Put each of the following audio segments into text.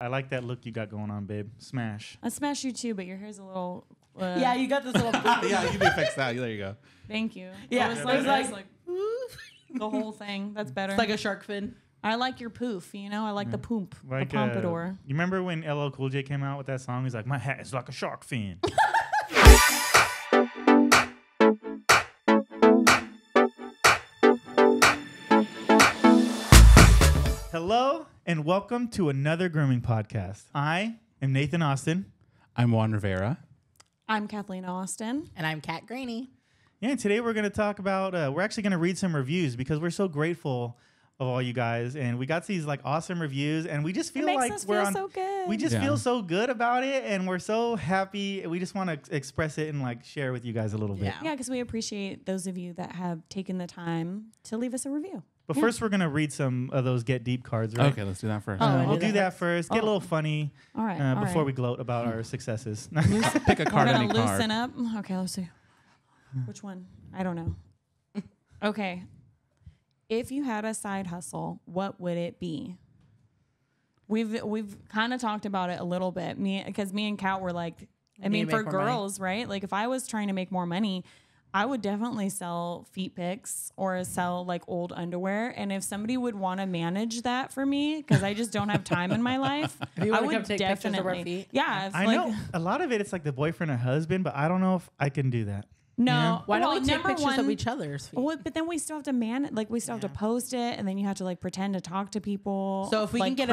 I like that look you got going on, babe. Smash. I smash you too, but your hair's a little. Yeah, you got this little. Yeah, you can fix that. There you go. Thank you. Yeah, it was like the whole thing. That's better. It's like a shark fin. I like your poof. You know, I like the poomp, Like, the pompadour. You remember when LL Cool J came out with that song? He's like, my hat is like a shark fin. Hello and welcome to another grooming podcast. I am Nathan Austin. I'm Juan Rivera. I'm Kathleen Austin. And I'm Kat Graney. Yeah, and today we're going to talk about, we're actually going to read some reviews because we're so grateful of all you guys. And we got these like awesome reviews and we just feel like we're on, so good. we just feel so good about it. And we're so happy. We just want to express it and like share with you guys a little bit. Yeah, because we appreciate those of you that have taken the time to leave us a review. But first we're going to read some of those Get Deep cards, right? Okay, let's do that first. We'll do that first. Get a little funny All right. before we gloat about our successes. Pick a card, We're any gonna card. loosen up. Okay, let's see. Which one? I don't know. Okay. If you had a side hustle, what would it be? We've kind of talked about it a little bit. Me and Kat were like, I mean, for girls, right? Like if I was trying to make more money, I would definitely sell feet pics or sell like old underwear. And if somebody would want to manage that for me, because I just don't have time in my life, I would take pictures of our feet? Yeah. I know a lot of it's like the boyfriend or husband, but I don't know if I can do that. No. Yeah. Why don't we take number pictures of one- each other's feet? Well, but then we still have to we still have to post it, and then you have to like pretend to talk to people. So if we like, can get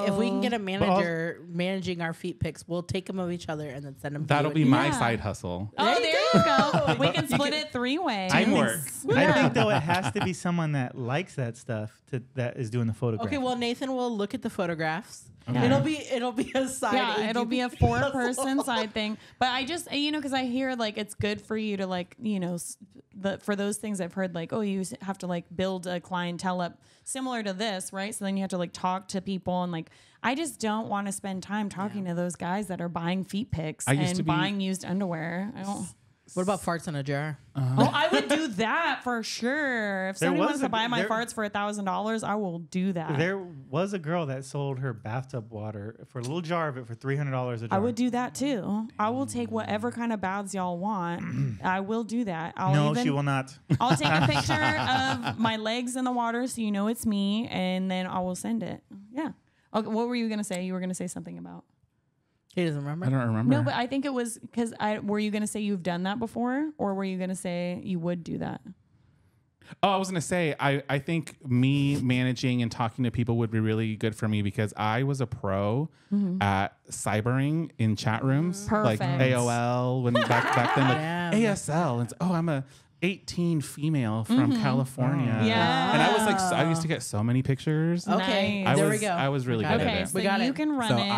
if we can get a But manager managing our feet pics, we'll take them of each other and then send them. That'll be to you. my Yeah. side hustle. Oh, there you go. We can split it three ways. Teamwork. I think though it has to be someone that likes that stuff that is doing the photograph. Okay, well Nathan will look at the photographs. Okay. It'll be a side. Yeah, it'll be a AGP 4-person side thing. But I just, because I hear like it's good for you to like, for those things I've heard like, oh, you have to like build a clientele up similar to this, right? So then you have to like talk to people and like, I just don't want to spend time talking to those guys that are buying feet pics and buying used underwear. I don't. What about farts in a jar? Oh, I would do that for sure. If somebody was wants to a- buy my there- farts for $1,000, I will do that. There was a girl that sold her bathtub water for a little jar of it for $300 a jar. I would do that too. I will take whatever kind of baths y'all want. I will do that. She will not. I'll take a picture of my legs in the water so you know it's me, and then I will send it. Yeah. Okay, what were you going to say? You were going to say something about. He doesn't remember. I don't remember. No, but I think it was because were you going to say you've done that before, or were you going to say you would do that? Oh, I was going to say, I think me managing and talking to people would be really good for me because I was a pro at cybering in chat rooms. Perfect. Like AOL, when back then, like Damn. ASL. And I'm a 18 female from California. Yeah. And I was like, I used to get so many pictures. Okay, Nice. there we go. I was really Got good it. at Okay, it. so We got you it. can run So it.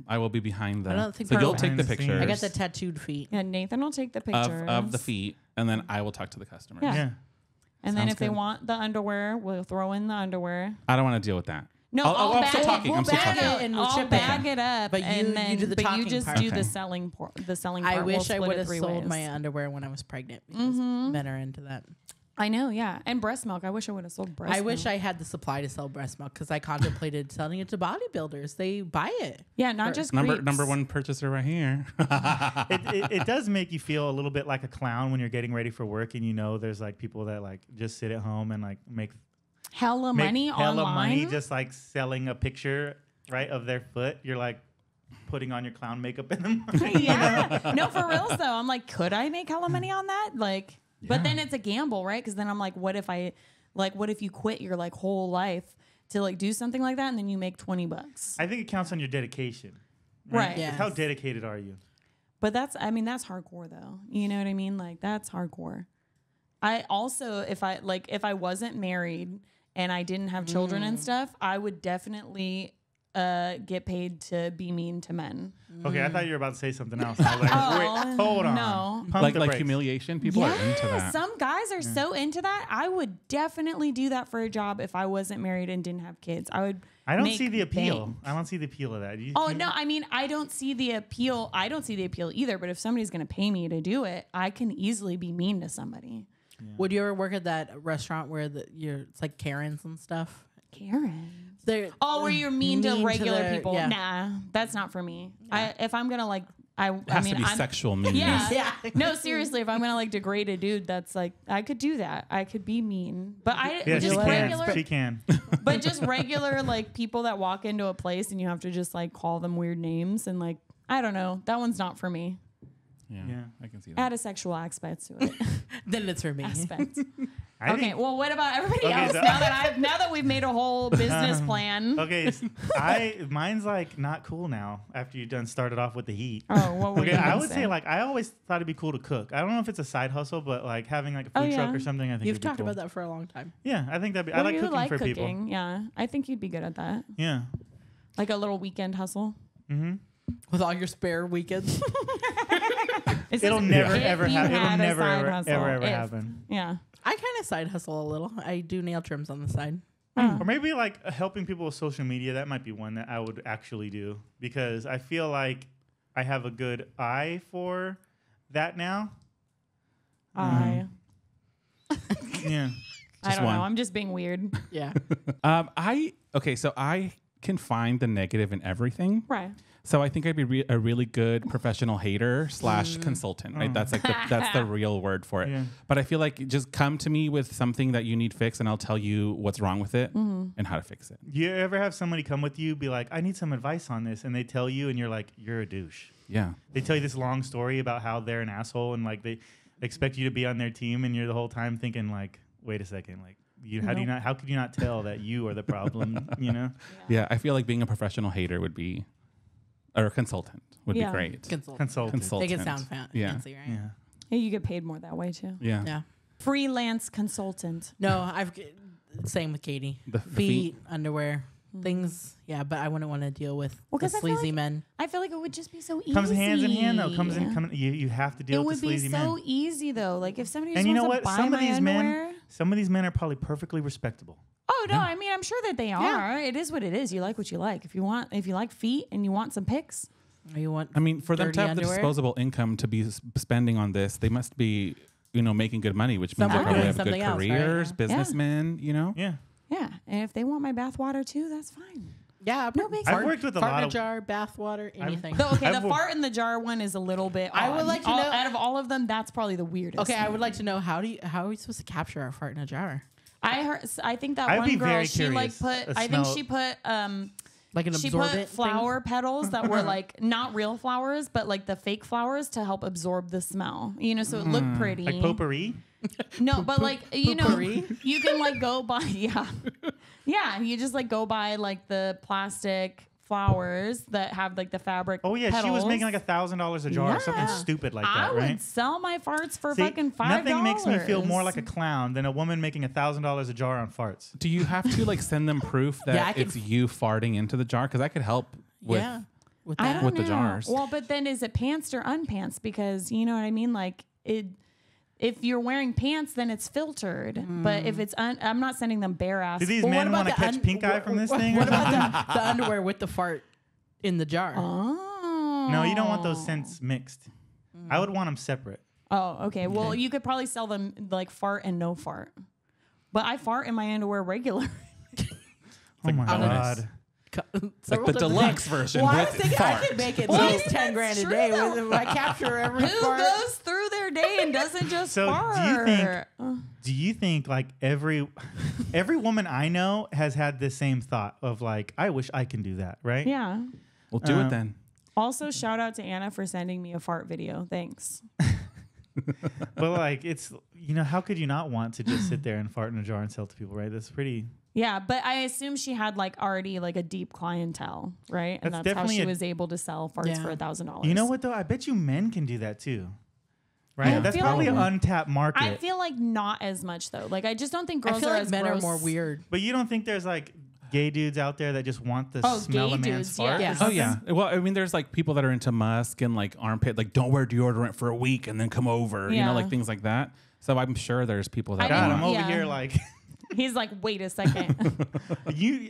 I will be behind that. I don't think so we're you'll take the behind the scenes. pictures I got the tattooed feet. Yeah, Nathan will take the pictures of the feet, and then I will talk to the customers. Yeah. Yeah. and then Sounds if they good. want the underwear, we'll throw in the underwear. I don't want to deal with that. No, I'm still talking. I'm still bag talking. it and we'll I'll ship it. bag it up, But you- and you then do the but you talking just part. do Okay. the selling part. The selling I part. wish We'll I split would it have three sold ways. my underwear when I was pregnant because men are into that. I know, yeah, and breast milk. I wish I would have sold breast. I milk. wish I had the supply to sell breast milk because I contemplated selling it to bodybuilders. They buy it. Yeah, not just Number creeps. one purchaser right here. It does make you feel a little bit like a clown when you're getting ready for work and there's like people that like just sit at home and like make Hella money hella online. money just like selling a picture right of their foot. You're like putting on your clown makeup in the morning. Yeah, no, for real though. I'm like, could I make hella money on that? Like, but then it's a gamble, right? Because then I'm like, what if you quit your like whole life to like do something like that and then you make $20? I think it counts on your dedication. Right. Yeah. How dedicated are you? But that's hardcore though. You know what I mean? Like that's hardcore. I also, if I wasn't married and I didn't have children and stuff, I would definitely get paid to be mean to men. Okay, I thought you were about to say something else. I was like, wait, hold on. No. Pump the like brakes. humiliation. People are into that. Some guys are so into that. I would definitely do that for a job if I wasn't married and didn't have kids. I would. I don't make see the appeal. bank. I don't see the appeal of that. Oh no, I mean I don't see the appeal. I don't see the appeal either. But if somebody's going to pay me to do it, I can easily be mean to somebody. Would you ever work at that restaurant where it's like Karens and stuff? Karen. They're Oh, where you're mean to mean to regular their- people? yeah. Nah, that's not for me. If I'm gonna like, It has to be I'm, sexual meanness. Yeah. Yeah. No, seriously, if I'm gonna like degrade a dude, that's like I could do that. I could be mean, but Yeah, just she regular, can. She can. but just regular like people that walk into a place and you have to just like call them weird names and like I don't know. That one's not for me. Yeah. I can see that. Add a sexual aspect to it. Then it's for me. Aspect. I Okay. think- Well, what about everybody Okay, else? so- Now that we've made a whole business plan. Okay, mine's like not cool now after you done started off with the heat. Oh, what would Okay, you I gonna would say like I always thought it'd be cool to cook. I don't know if it's a side hustle, but like having like a food Oh, truck yeah. or something. I think You've would be talked cool. about that for a long time. Yeah, I think that'd be. I Well, like you cooking like for people. cooking. Yeah, I think you'd be good at that. Yeah. Like a little weekend hustle. With all your spare weekends. It It'll says never if ever you happen. It'll had a never side ever hustle. ever If. happen. Yeah. I kind of side hustle a little. I do nail trims on the side. Or maybe like helping people with social media. That might be one that I would actually do because I feel like I have a good eye for that now. I Yeah. don't one. know. I'm just being weird. Yeah. So I can find the negative in everything. Right. So I think I'd be a really good professional hater / consultant. Right? That's like that's the real word for it. Yeah. But I feel like just come to me with something that you need fixed, and I'll tell you what's wrong with it and how to fix it. You ever have somebody come with you, be like, I need some advice on this, and they tell you, and you're like, you're a douche. Yeah. They tell you this long story about how they're an asshole, and like they expect you to be on their team, and you're the whole time thinking like, wait a second, like how could you not tell that you are the problem? You know? Yeah. I feel like being a professional hater would be, or a consultant would Yeah. be great. Consultant. Consultant. Make it sound fancy, right? Yeah. Hey, you get paid more that way too. Yeah. Yeah. Freelance consultant. No, same with Katie. The Feet, underwear, things. Yeah, but I wouldn't want to deal with Well, the 'cause I feel sleazy like- men. I feel like it would just be so easy. Comes hands in hand though. You have to It deal with would the be sleazy so men. easy though. Like if somebody just And you know wants what? to buy my underwear. Some of these men are probably perfectly respectable. Oh no, I mean I'm sure that they are. It is what it is. You like what you like. If you like feet and you want some pics, Or you want I mean, for them dirty to have the underwear? disposable income to be spending on this, they must be, making good money, which means they Somewhere probably doing have good something else, right? careers, Yeah. businessmen, Yeah. yeah. And if they want my bath water too, that's fine. Yeah, No big I've worked with a fart lot in a of. jar, bath water, anything. So, okay, I've the wo- fart in the jar one is a little bit. I would odd. like to know- out of all of them, that's probably the weirdest. Okay, I would like to know how are we supposed to capture a fart in a jar? I think that I'd one be girl, very she like curious. put. A I think smell- she put. Like an She absorbent put flower petals that were like not real flowers, but like the fake flowers to help absorb the smell. So it looked pretty. Like potpourri. No, but like potpourri? you can like go buy you just like go buy like the plastic flowers that have like the fabric. Oh yeah, she was petals. making like $1,000 a jar or something Yeah. stupid like I that, would right? sell my farts for See, fucking $5. nothing makes me feel more like a clown than a woman making $1,000 a jar on farts. Do you have to like send them proof that Yeah, I can it's you farting into the jar? Because I could help with. yeah. With I that. don't with the know. jars. Well, but then is it pants or unpants? Because you know what I mean. Like it, if you're wearing pants, then it's filtered. But if it's, I'm not sending them bare ass. Do these Well, what men about want to the catch pink eye from this thing? What about the underwear with the fart in the jar? Oh. No, you don't want those scents mixed. I would want them separate. Oh, okay. Well, you could probably sell them like fart and no fart. But I fart in my underwear regular. Oh my bonus. god. Like the deluxe version Well, I with was thinking fart. I could make it Well, at least 10 grand a true, day though. with I capture every Who fart. goes through their day and doesn't just So fart? do you think like every woman I know has had this same thought of like, I wish I can do that, right? Yeah. Well, do it then. Also, shout out to Anna for sending me a fart video. Thanks. But like it's how could you not want to just sit there and fart in a jar and sell to people, right? That's pretty. Yeah, but I assume she had like already like a deep clientele, right? And That's that's how definitely she a- was able to sell farts Yeah. for $1,000. You know what though? I bet you men can do that too. Right? I That's feel probably like- an untapped market. I feel like not as much though. Like I just don't think I girls feel are like as men gross. are more weird. But you don't think there's like gay dudes out there that just want the Oh, smell gay of man's dudes, fart? yeah. or Oh, Oh something? yeah. Well, I mean, there's like people that are into musk and like armpit, like don't wear deodorant for a week and then come over, Yeah. like things like that. So I'm sure there's people that. I God, didn't- I'm over Yeah. here like He's like, wait a second. you.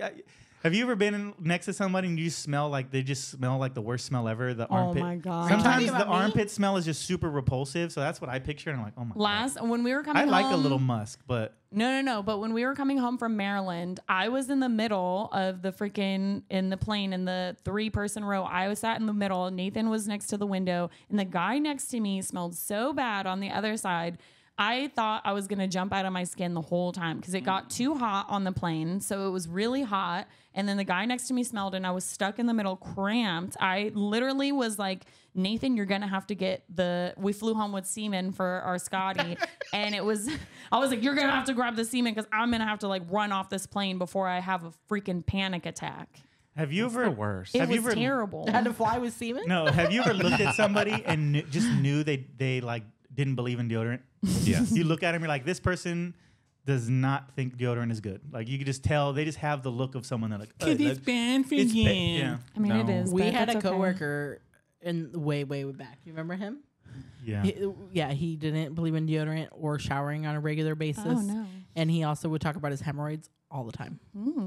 Have you ever been next to somebody and you smell like they just smell like the worst smell ever? The Oh armpit. my God. Are you talking Sometimes about the me? armpit smell is just super repulsive. So that's what I picture. And I'm like, oh my God. When we were coming I home. like a little musk, but No. But when we were coming home from Maryland, I was in the middle of the freaking in the plane in the 3-person row. I was sat in the middle. Nathan was next to the window, and the guy next to me smelled so bad on the other side. I thought I was gonna jump out of my skin the whole time because it got too hot on the plane. So it was really hot. And then the guy next to me smelled, and I was stuck in the middle, cramped. I literally was like, Nathan, you're gonna have to get we flew home with semen for our Scotty. And I was like, you're gonna have to grab the semen because I'm gonna have to like run off this plane before I have a freaking panic attack. have you ever the worst. It Have you was ever terrible. Had to fly with semen? No, have you ever looked at somebody and just knew they like didn't believe in deodorant? Yes. You look at them, you're like, this person does not think deodorant is good. Like you could just tell they just have the look of someone that like, It's bad for it's you. yeah, I mean, it No. is. We but had a that's okay. coworker in way back. You remember him? yeah. He didn't believe in deodorant or showering on a regular basis. Oh no. And he also would talk about his hemorrhoids all the time.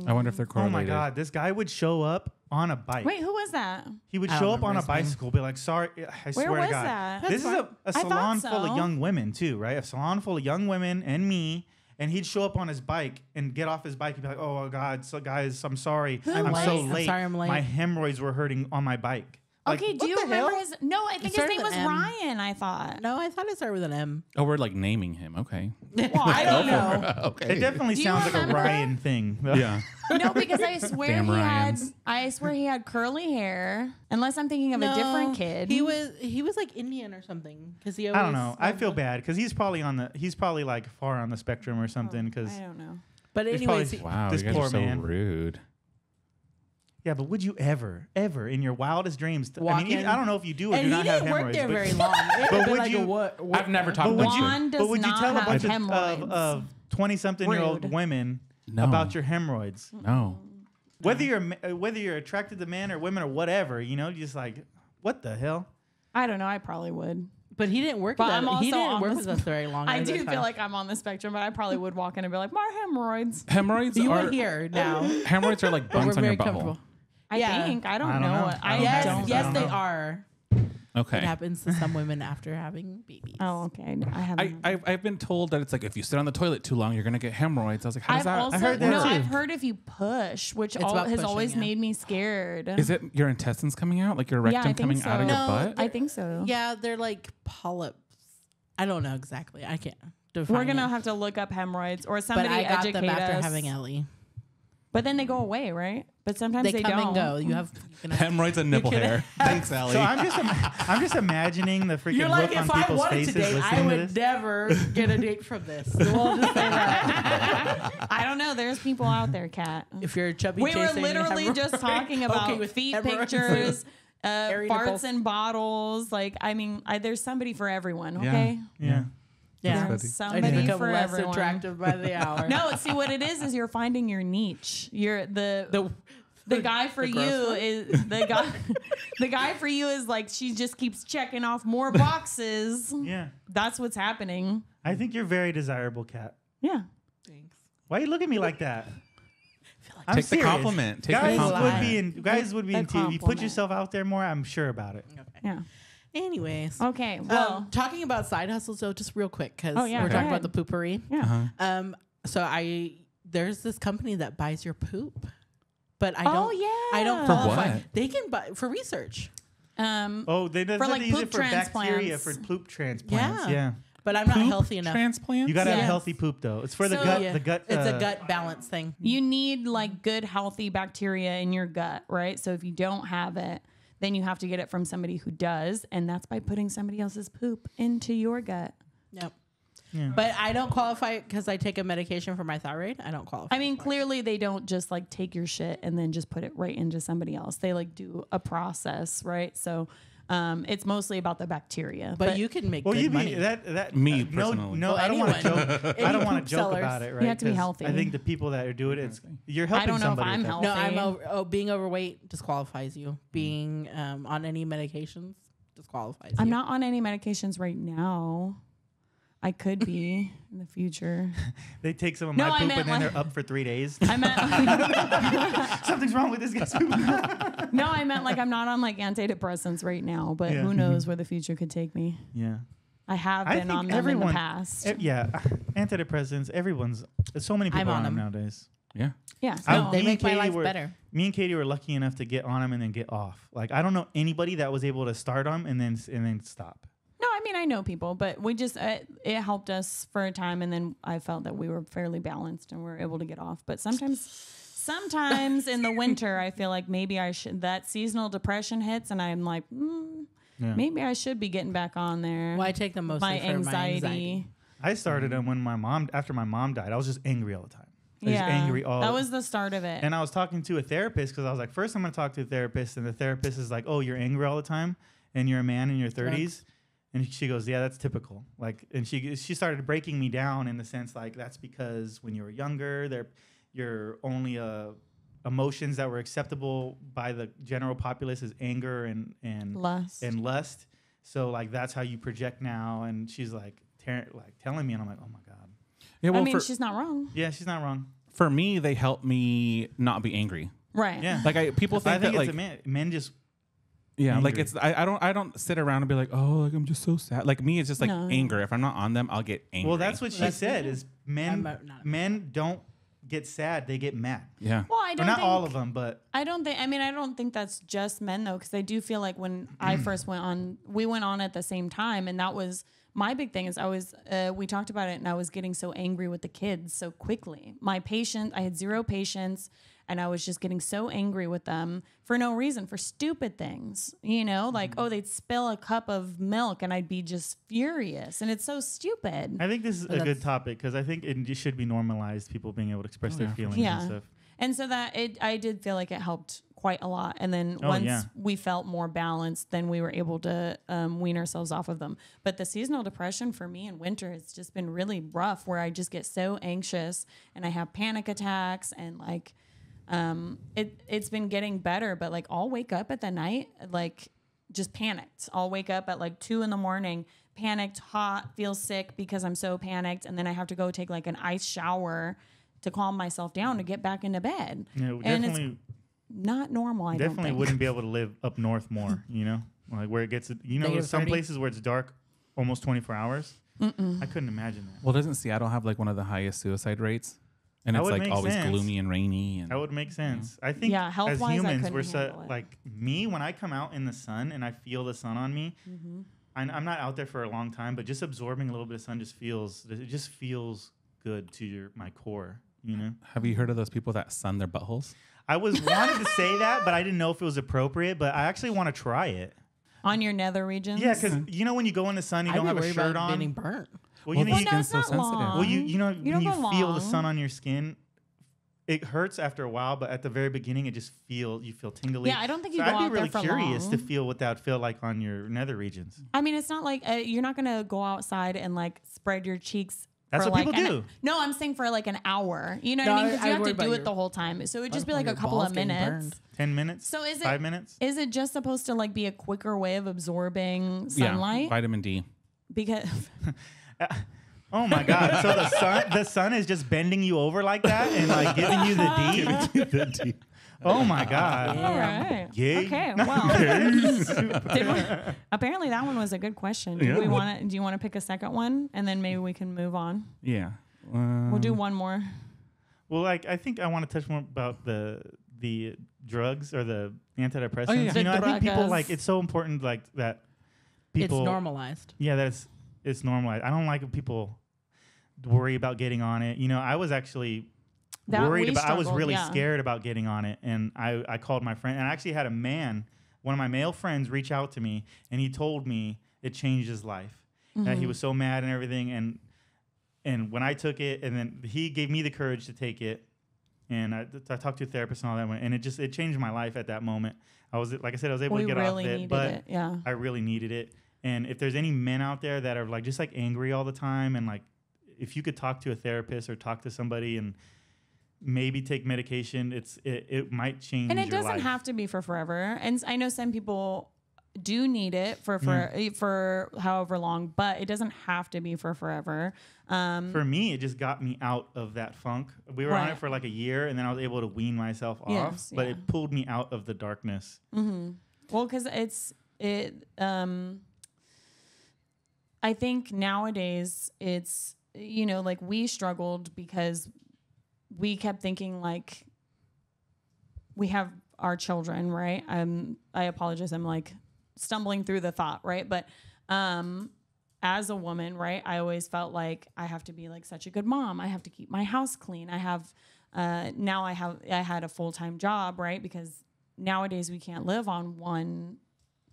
I wonder if they're Oh correlated. my God, this guy would show up on a bike. Wait, who was that? He would I show don't up on a remember his name. bicycle, be like, sorry, I Where swear was to God. that? This is a I thought salon full so. of young women too, right? A salon full of young women and me. And he'd show up on his bike and get off his bike and be like, oh God, so guys, I'm sorry. I'm late. so I'm late. sorry I'm late." My hemorrhoids were hurting on my bike. Like, Okay, do you what the remember hell? his? No, I think his started name with was M. Ryan. I thought. No, I thought it started with an M. Oh, we're like naming him. Okay. Well, I don't know. Okay. It definitely Do you sounds like a remember? Ryan thing. Yeah. No, because I swear Damn he Ryans. had curly hair. Unless I'm thinking of a different kid. He was like Indian or something because he. I don't always know. I loved feel the- bad because he's probably like far on the spectrum or something. Because I don't know. But He's anyways, probably- Wow. This you guys poor are so man. rude. yeah, but would you ever in your wildest dreams? Walk I mean, in- I don't know if you do or and do he not have didn't work hemorrhoids. there but- very long. It but had been would like you- a what? I've never talked But about would you? Juan does But would you not tell a have bunch hemorrhoids. of 20-something-year-old Rude. women No. about your hemorrhoids? No. Whether you're attracted to men or women or whatever, you know, just like, what the hell? I don't know. I probably would. But he didn't work. But with I'm us. also He didn't on work the with us very long. I either do time. feel like I'm on the spectrum, but I probably would walk in and be like, my hemorrhoids. Hemorrhoids you are were here now. hemorrhoids are like But we're bumps on your very butthole. comfortable. I Yeah. think. I don't I don't know. know. What, I I don't Yes, know. yes, I don't they know. are. Okay. It happens to some women after having babies. Oh, okay. I haven't. I've been told that it's like if you sit on the toilet too long, you're gonna get hemorrhoids. I was like, how does I've that? also heard that no. too. I've heard if you push, which It's has about pushing, always yeah. made me scared. Is it your intestines coming out, like your Yeah, I rectum think coming so. out of No, your butt? I think so. Yeah, they're like polyps. I don't know exactly. I can't define We're gonna it. have to look up hemorrhoids or But somebody I got educate them after us. having Ellie. But then they go away, right? But sometimes They they, come don't. and go. You can have Hemorrhoids and nipple can- hair. Thanks, Allie. So I'm just imagining the freaking You're like, look on if I people's wanted faces to date, I listening to would this. never get a date from this. We'll just say that. I don't know. There's people out there, Kat. If you're chubby, We were chasing literally hemorrhoid- just talking about Okay, with feet hemorrhoids. pictures, Hairy farts nipples. and bottles. Like, I mean, there's somebody for everyone. Yeah. Okay, Yeah. Yeah, there's funny. I somebody become for less everyone. attractive by the hour. No, see what it is you're finding your niche. You're the guy for the gross you one? is the guy for you is like she just keeps checking off more boxes. Yeah. That's what's happening. I think you're very desirable, Kat. Yeah. Thanks. Why you look at me like that? I'm Take the serious. compliment. Take the Guys compliment. would be in The too. If you put compliment. yourself out there more, I'm sure about it. Okay. Yeah. Anyways. Okay. Well. Talking about side hustles, though, just real quick, because Oh, yeah, we're go talking ahead. about the poopery. yeah. So there's this company that buys your poop, but I Oh, don't. yeah. I don't For qualify. what? They can buy for research, Oh, they For, like, use poop it for bacteria transplants. for poop transplants. Yeah. Yeah. but I'm not Poop healthy enough. Transplants? You gotta have a Yes. healthy poop though. It's for the So- gut. Yeah. The gut. It's a gut balance thing. You need like good, healthy bacteria in your gut, right? So if you don't have it, then you have to get it from somebody who does, and that's by putting somebody else's poop into your gut. Yep. Yeah. But I don't qualify because I take a medication for my thyroid. I don't qualify. I mean, clearly they don't just like take your shit and then just put it right into somebody else. They like do a process, right? So it's mostly about the bacteria. but you can make Well, good you money. be that. Me, no, personally. no. Well, I don't want to anyone. joke. I Any don't want poop to joke sellers. about it, right? You have to be 'Cause healthy. I think the people that are doing it, you're helping don't know if somebody. I'm with that. healthy. No, being overweight disqualifies you. Being on any medications disqualifies you. I'm not on any medications right now. I could be in the future. They take some of No, my I poop meant and then like- they're up for 3 days. I meant Something's wrong with this guy's poop. no, I meant like I'm not on like antidepressants right now, but Yeah. who knows where the future could take me. Yeah. I have I been think on them in the everyone- past. Yeah. Antidepressants. There's so many people on on them them. nowadays. Yeah. Yeah, I- no. They Me and make my Katie life were- better. Me and Katie were lucky enough to get on them and then get off. Like I don't know anybody that was able to start them and then stop. No, I mean I know people, but we just it helped us for a time, and then I felt that we were fairly balanced and we were able to get off. But sometimes in the winter, I feel like maybe I should. That seasonal depression hits, and I'm like, Yeah. maybe I should be getting back on there. Well, I take them mostly my for anxiety. my anxiety. I started them when after my mom died. I was just angry all the time. I was Yeah, just angry all. that was the start of it. And I was talking to a therapist because I was like, first I'm going to talk to a therapist, and the therapist is like, oh, you're angry all the time, and you're a man in your 30s. And she goes, yeah, that's typical. Like, and she started breaking me down in the sense like that's because when you were younger, your only emotions that were acceptable by the general populace is anger and Lust. So like that's how you project now. And she's like telling me, and I'm like, oh my god. Yeah. Well, I mean, for, she's not wrong. Yeah, she's not wrong. for me, they help me not be angry. Right. Yeah. Like people think I think that it's like a man. Men just yeah, like angry. it's I don't sit around and be like, oh, like I'm just so sad. Like me, it's just like No. anger. If I'm not on them, I'll get angry. well, that's what she That's- said. Is men not- men don't get sad; they get mad. yeah. Well, I Or don't not think, all of them, but I don't think that's just men though, because I do feel like when I first we went on at the same time, and that was my big thing. Is we talked about it, and I was getting so angry with the kids so quickly. I had zero patience, and I was just getting so angry with them for no reason, for stupid things, like they'd spill a cup of milk, and I'd be just furious, and it's so stupid. I think this is a good topic because I think it just should be normalized. People being able to express their feelings Yeah. and stuff. And so I did feel like it helped quite a lot. And then Oh, once yeah. we felt more balanced, then we were able to wean ourselves off of them. But the seasonal depression for me in winter has just been really rough, where I just get so anxious and I have panic attacks, and like it's been getting better. But like I'll wake up at the night like just panicked. I'll wake up at like 2 a.m, panicked, hot, feel sick because I'm so panicked, and then I have to go take like an ice shower to calm myself down to get back into bed. Yeah, And it's definitely, not normal. I don't definitely think. wouldn't be able to live up north more. Like where it gets. Negative Some 30? places where it's dark almost 24 hours. I couldn't imagine that. Well, doesn't Seattle have like one of the highest suicide rates? And That it's would like make always sense. gloomy and rainy. And That would make sense. I think Yeah, as health-wise, I humans, couldn't we're so handle it. like me when I come out in the sun and I feel the sun on me. Mm-hmm. I'm not out there for a long time, but just absorbing a little bit of sun just feels good to my core. have you heard of those people that sun their buttholes? I wanted to say that, but I didn't know if it was appropriate. But I actually want to try it. On your nether regions. Yeah, because when you go in the sun, you I'd don't be have a worried shirt about on. getting burnt. Well, Well, you know, the you, no, skin's it's so not sensitive. long. well, you know, You when don't you go feel the long. sun on your skin, it hurts after a while. But at the very beginning, you feel tingly. Yeah, I don't think you so go I'd be out really there for curious to long. feel what that would feel like on your nether regions. I mean, it's not like you're not gonna go outside and like spread your cheeks. That's for what like people do. No, I'm saying for like an hour. You know No, what I mean? Because I you have worry to do about it the whole time. So it would just be about like a your couple balls of getting minutes. burned. 10 minutes. So is it 5 minutes? Is it just supposed to like be a quicker way of absorbing Yeah, sunlight? vitamin D. Because Oh my God! So the sun is just bending you over like that and like giving you the D. Oh my God! all right, Yay. okay, well, apparently that one was a good question. Do Yeah. you want to pick a second one, and then maybe we can move on? Yeah. We'll do one more. Well, like I think I want to touch more about the drugs or the antidepressants. Oh, yeah. The I think people drugs. like it's so important like that. People, It's normalized. Yeah, it's normalized. I don't like when people worry about getting on it. I was actually worried about. I was struggled, really yeah. scared about getting on it, and I called my friend, and I actually had one of my male friends, reach out to me, and he told me it changed his life. That Mm-hmm. he was so mad and everything, and when I took it, and then he gave me the courage to take it, and I talked to a therapist and all that, and it changed my life at that moment. I was able We to get really off it, needed but it. Yeah. I really needed it. And if there's any men out there that are like just like angry all the time, and like if you could talk to a therapist or talk to somebody and maybe take medication, it might change. And it your doesn't life. have to be for forever. And I know some people do need it for however long, but it doesn't have to be for forever. For me, it just got me out of that funk. We were on Right. it for like a year, and then I was able to wean myself off. Yes, But yeah. it pulled me out of the darkness. Well, because I think nowadays it's, you know, like we struggled because we kept thinking like we have our children, right? I apologize. I'm like stumbling through the thought, right? But as a woman, right, I always felt like I have to be like such a good mom. I have to keep my house clean. I had a full-time job, right? Because nowadays we can't live on one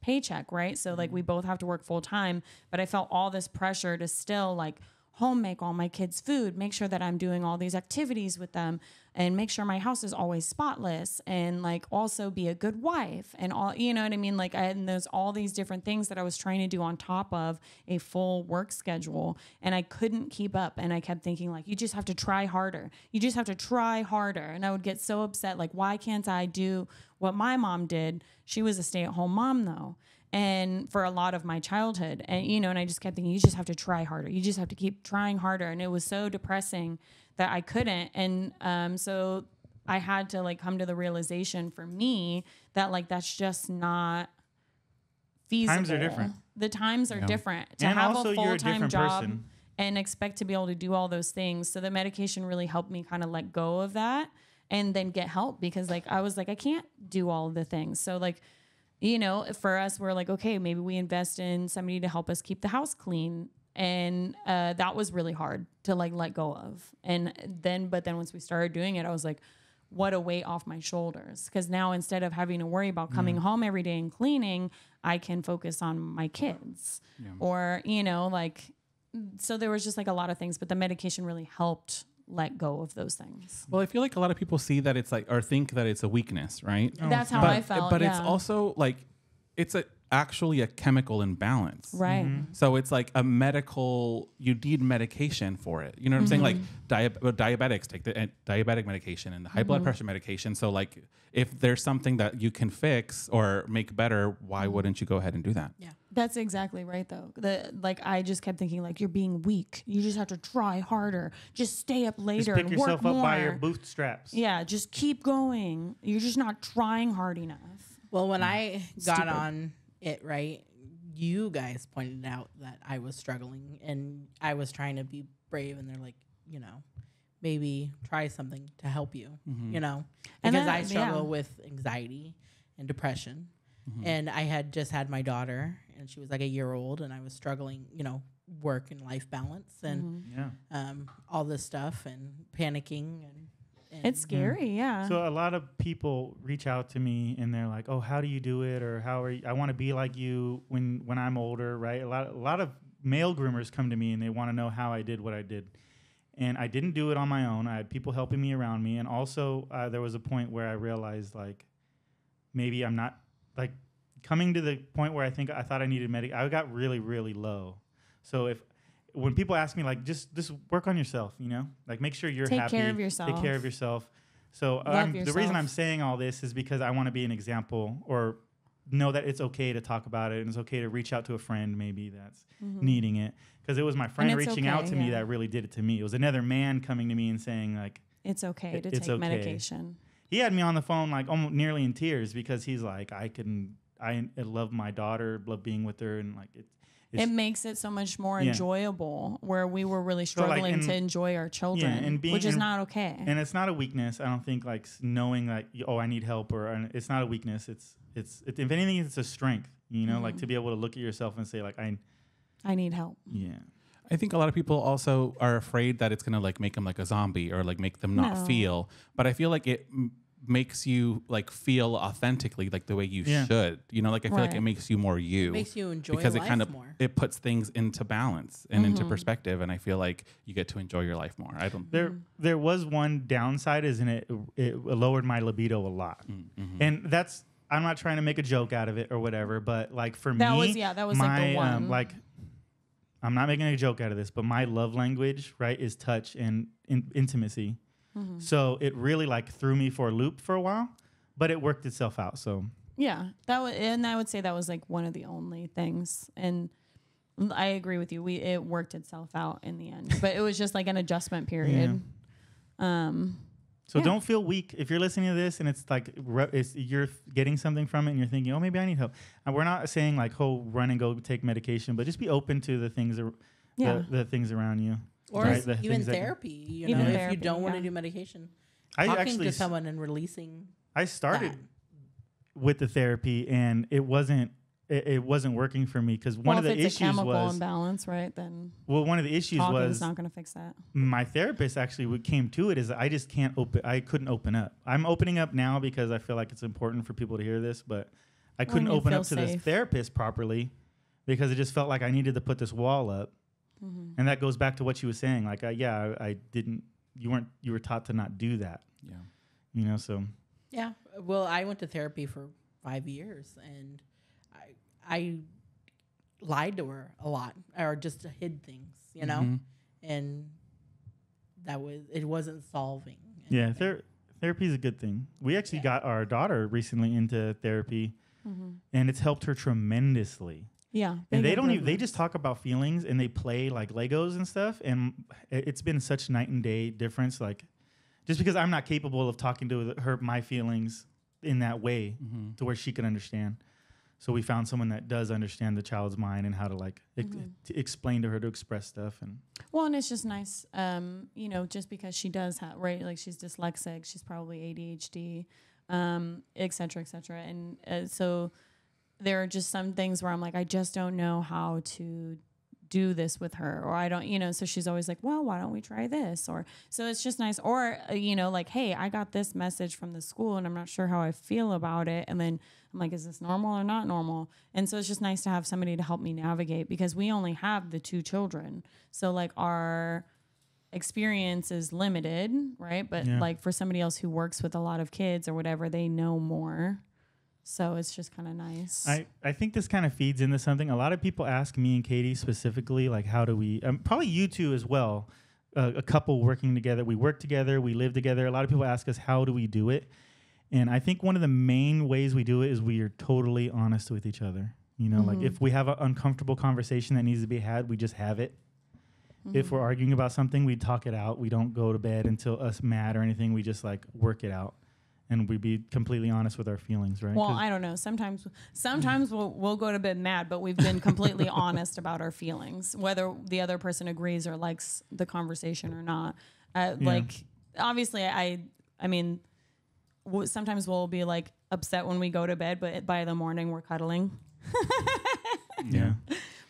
paycheck, right? So like we both have to work full time, but I felt all this pressure to still like home make all my kids food, make sure that I'm doing all these activities with them, and make sure my house is always spotless, and like also be a good wife, and all, you know what I mean? Like and there's all these different things that I was trying to do on top of a full work schedule, and I couldn't keep up. And I kept thinking like, you just have to try harder. You just have to try harder. And I would get so upset. Like, why can't I do what my mom did? She was a stay-at-home mom though. And for a lot of my childhood, and you know, and I just kept thinking, you just have to try harder. You just have to keep trying harder. And it was so depressing that I couldn't. And so I had to like come to the realization for me that like that's just not feasible. Times are different. The times are different. To And have also a you're a full-time different job person. and expect to be able to do all those things. So the medication really helped me kind of let go of that and then get help, because like I was like, I can't do all of the things. So like, you know, for us, we're like, okay, maybe we invest in somebody to help us keep the house clean. And that was really hard to like let go of. But then once we started doing it, I was like, what a weight off my shoulders. Because now instead of having to worry about coming home every day and cleaning, I can focus on my kids. Or, you know, like, so there was just like a lot of things, but the medication really helped let go of those things. Well, I feel like a lot of people see that it's like, or think that it's a weakness, right? That's how I felt. But yeah. it's also like, it's actually a chemical imbalance. right. So it's like a medical, you need medication for it. You know what I'm saying? Like diabetics take the diabetic medication and the high blood pressure medication. So like if there's something that you can fix or make better, why wouldn't you go ahead and do that? Yeah. That's exactly right, though. I just kept thinking, like, you're being weak. You just have to try harder. Just stay up later Just pick and work yourself more. up by your bootstraps. Yeah, just keep going. You're just not trying hard enough. Well, when I got Stupid. on it, right, you guys pointed out that I was struggling and I was trying to be brave, and they're like, you know, maybe try something to help you, you know, And because then- I struggle yeah. with anxiety and depression. And I had just had my daughter, and she was like a year old, and I was struggling, you know, work and life balance and Yeah. all this stuff and panicking. And It's scary, yeah. So a lot of people reach out to me and they're like, "Oh, how do you do it?" Or "How are you? I want to be like you when I'm older." Right? A lot of male groomers come to me and they want to know how I did what I did, and I didn't do it on my own. I had people helping me around me, and also there was a point where I realized like maybe I'm not like coming to the point where I thought I needed medic. I got really really low. So when people ask me like just work on yourself, you know, like make sure you're Take happy, care of yourself. take care of yourself. So Love the yourself. reason I'm saying all this is because I want to be an example, or know that it's okay to talk about it, and it's okay to reach out to a friend maybe that's needing it. Because it was my friend it's reaching out okay, to me yeah. that really did it to me. It was another man coming to me and saying like It's okay to it's take okay. medication. he had me on the phone like almost nearly in tears because he's like I love my daughter, love being with her, and like It makes it so much more Yeah. enjoyable, where we were really So, like, struggling and- to enjoy our children, and being- which is and- not okay. And it's not a weakness. I don't think like knowing like oh I need help, or it's not a weakness. It's if anything it's a strength. You know, like to be able to look at yourself and say like I need help. yeah. I think a lot of people also are afraid that it's going to like make them like a zombie or like make them not No. feel. But I feel like it makes you like feel authentically like the way you Yeah. should. You know, like I feel like it Right. makes you more you. it makes you enjoy because life it kind of more. it puts things into balance and into perspective, and I feel like you get to enjoy your life more. I don't. There was one downside, is it lowered my libido a lot, and that's I'm not trying to make a joke out of it or whatever, but like for That me, was like the one. like I'm not making a joke out of this, but my love language, right, is touch and intimacy. So it really like threw me for a loop for a while, but it worked itself out. So Yeah, and I would say that was like one of the only things. And I agree with you. It worked itself out in the end, but it was just like an adjustment period. So don't feel weak if you're listening to this and it's like you're getting something from it and you're thinking, oh, maybe I need help. And we're not saying like, oh, run and go take medication, but just be open to the things, the things around you. Or even therapy. You know, if you don't want to do medication, talking to someone and releasing. I started with the therapy and it wasn't working for me because one of the issues chemical was imbalance, right? Then one of the issues was not going to fix that. My therapist actually what came to it is I just can't I couldn't open up. I'm opening up now because I feel like it's important for people to hear this, but I couldn't open up to this therapist properly because it just felt like I needed to put this wall up. Mm-hmm. And that goes back to what she was saying. Like, I didn't. You were taught to not do that. Yeah. You know. So. Yeah. Well, I went to therapy for 5 years, and I lied to her a lot, or just hid things, you know, and it wasn't solving anything. Yeah. Therapy is a good thing. We actually got our daughter recently into therapy, and it's helped her tremendously. Yeah. And they just talk about feelings and they play like Legos and stuff. And it's been such night and day difference. Like just because I'm not capable of talking to her, my feelings in that way to where she can understand. So we found someone that does understand the child's mind and how to like to explain to her to express stuff. And it's just nice. You know, just because she does have, right. Like she's dyslexic, she's probably ADHD, et cetera, et cetera. And so there are just some things where I'm like, I just don't know how to do this with her, or I don't, you know, so she's always like, well, why don't we try this? Or, so it's just nice. Or, you know, like, hey, I got this message from the school and I'm not sure how I feel about it. And then I'm like, is this normal or not normal? And so it's just nice to have somebody to help me navigate because we only have the 2 children. So like our experience is limited, right? But like for somebody else who works with a lot of kids or whatever, they know more. So it's just kind of nice. I think this kind of feeds into something. A lot of people ask me and Katie specifically, like, how do we, probably you two as well, a couple working together. We work together, we live together. A lot of people ask us, how do we do it? And I think one of the main ways we do it is we are totally honest with each other. You know, like if we have an uncomfortable conversation that needs to be had, we just have it. If we're arguing about something, we talk it out. We don't go to bed until us mad or anything. We just like work it out. And we be completely honest with our feelings, right? Well, I don't know. Sometimes we'll go to bed mad, but we've been completely honest about our feelings, whether the other person agrees or likes the conversation or not. Like, obviously, I mean, sometimes we'll be like upset when we go to bed, but by the morning we're cuddling. Yeah.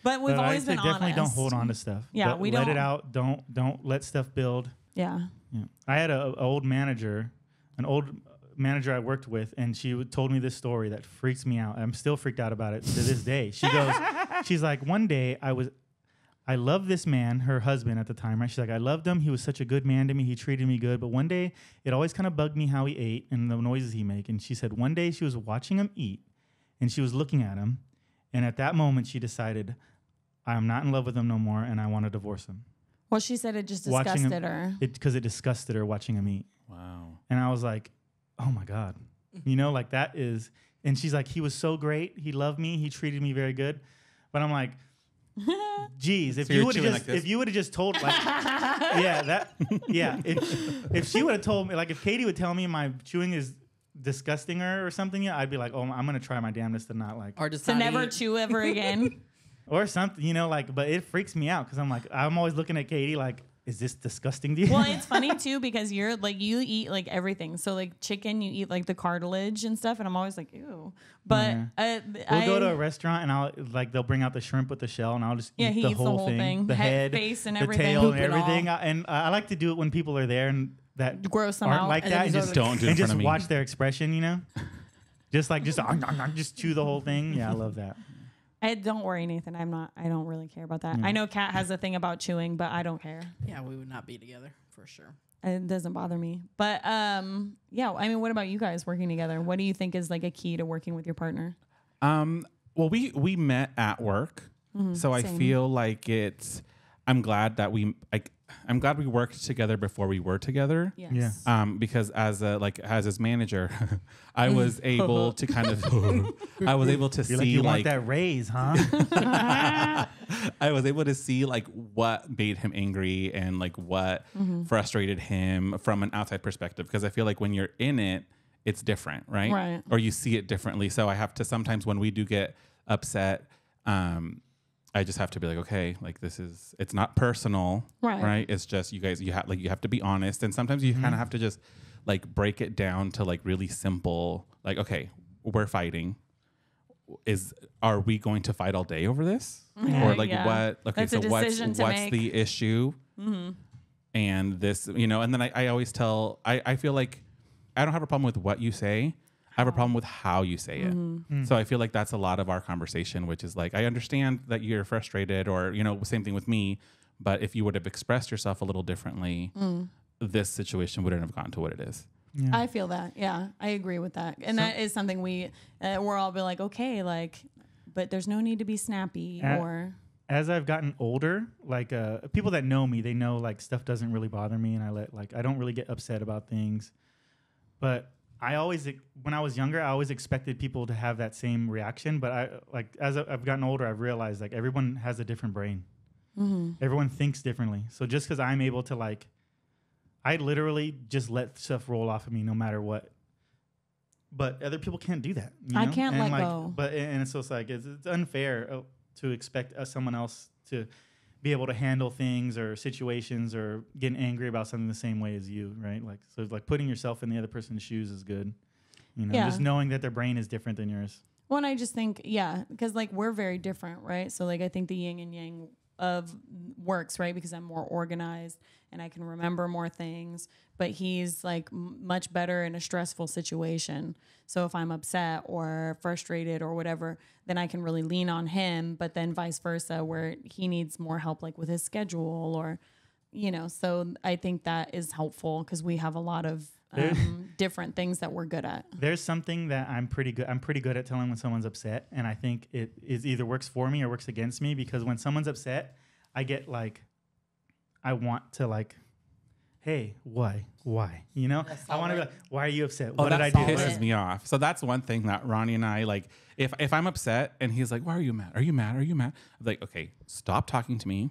But we've always been honest. Definitely don't hold on to stuff. Yeah, we don't. Let it out. Don't let stuff build. Yeah. I had an old manager I worked with, and she told me this story that freaks me out. I'm still freaked out about it to this day. She goes, she's like, one day I loved this man, her husband at the time, right? She's like, I loved him. He was such a good man to me. He treated me good. But one day it always kind of bugged me how he ate and the noises he made. And she said one day she was watching him eat and she was looking at him. And at that moment she decided, I'm not in love with him no more. And I want to divorce him. Well, she said it just disgusted her. Because it disgusted her watching him eat. Wow. And I was like, oh my God, you know, like that is, and she's like, he was so great. He loved me. He treated me very good. But I'm like, geez, if you would have just told, like, if she would have told me, like, if Katie would tell me my chewing is disgusting her or something, I'd be like, oh, I'm going to try my damnedest to not like, or just to never chew ever again. Or something, you know, like, but it freaks me out because I'm always looking at Katie like, is this disgusting to you? Well, it's funny too because you're like, you eat like everything. So like chicken, you eat like the cartilage and stuff, and I'm always like, ew. But we'll go to a restaurant and they'll bring out the shrimp with the shell, and I'll just eat the whole thing, the head, face, and the everything, tail, and everything. And I like to do it when people are there and that gross them aren't out. like that, and just don't do it and in front just of me. watch their expression, you know, just chew the whole thing. Yeah, I love that. Don't worry, Nathan. I don't really care about that. I know Kat has a thing about chewing, but I don't care. Yeah, we would not be together for sure. It doesn't bother me. But I mean, what about you guys working together? What do you think is like a key to working with your partner? Well, we met at work, so I feel like I'm glad that I'm glad we worked together before we were together. Yes. Yeah. Because as his manager, I was able to kind of, I was able to You're see like, you want like, that raise, huh? I was able to see like what made him angry and like what frustrated him from an outside perspective. Because I feel like when you're in it, it's different, right? Right. Or you see it differently. So I have to sometimes when we do get upset, I just have to be like, okay, like it's not personal, Right. It's just you have to be honest. And sometimes you kind of have to just like break it down to like really simple, like, okay, we're fighting. Are we going to fight all day over this? Or like what? Okay, That's a so what's decision to make. the issue? And this, and then I always tell, I feel like I don't have a problem with what you say. I have a problem with how you say it. So I feel like that's a lot of our conversation, which is like, I understand that you're frustrated or, same thing with me. But if you would have expressed yourself a little differently, this situation wouldn't have gotten to what it is. Yeah. I feel that. Yeah, I agree with that. And that is something we're all be like, okay, like, but there's no need to be snappy or. As I've gotten older, like people that know me, they know like stuff doesn't really bother me, and I don't really get upset about things. But when I was younger, I always expected people to have that same reaction. But as I've gotten older, I've realized like everyone has a different brain. Everyone thinks differently. So just because I'm able to I literally just let stuff roll off of me no matter what. But other people can't do that. I can't let go. But so it's like it's unfair to expect someone else to be able to handle things or situations or getting angry about something the same way as you, right? Like so, like putting yourself in the other person's shoes is good. Just knowing that their brain is different than yours. Well, and I just think, because like we're very different, right? So like I think the yin and yang of works, right? Because I'm more organized and I can remember more things, but he's like much better in a stressful situation. So if I'm upset or frustrated or whatever, then I can really lean on him, but then vice versa where he needs more help like with his schedule or, so I think that is helpful because we have a lot of different things that we're good at. There's something that I'm pretty good at telling when someone's upset, and I think it is either works for me or works against me because when someone's upset, I get like, I want to like, hey, why? I want to be like, why are you upset? What did I do? Pisses me off. So that's one thing that Ronnie and I like. If I'm upset and he's like, why are you mad? Are you mad? Are you mad? I'm like, okay, stop talking to me.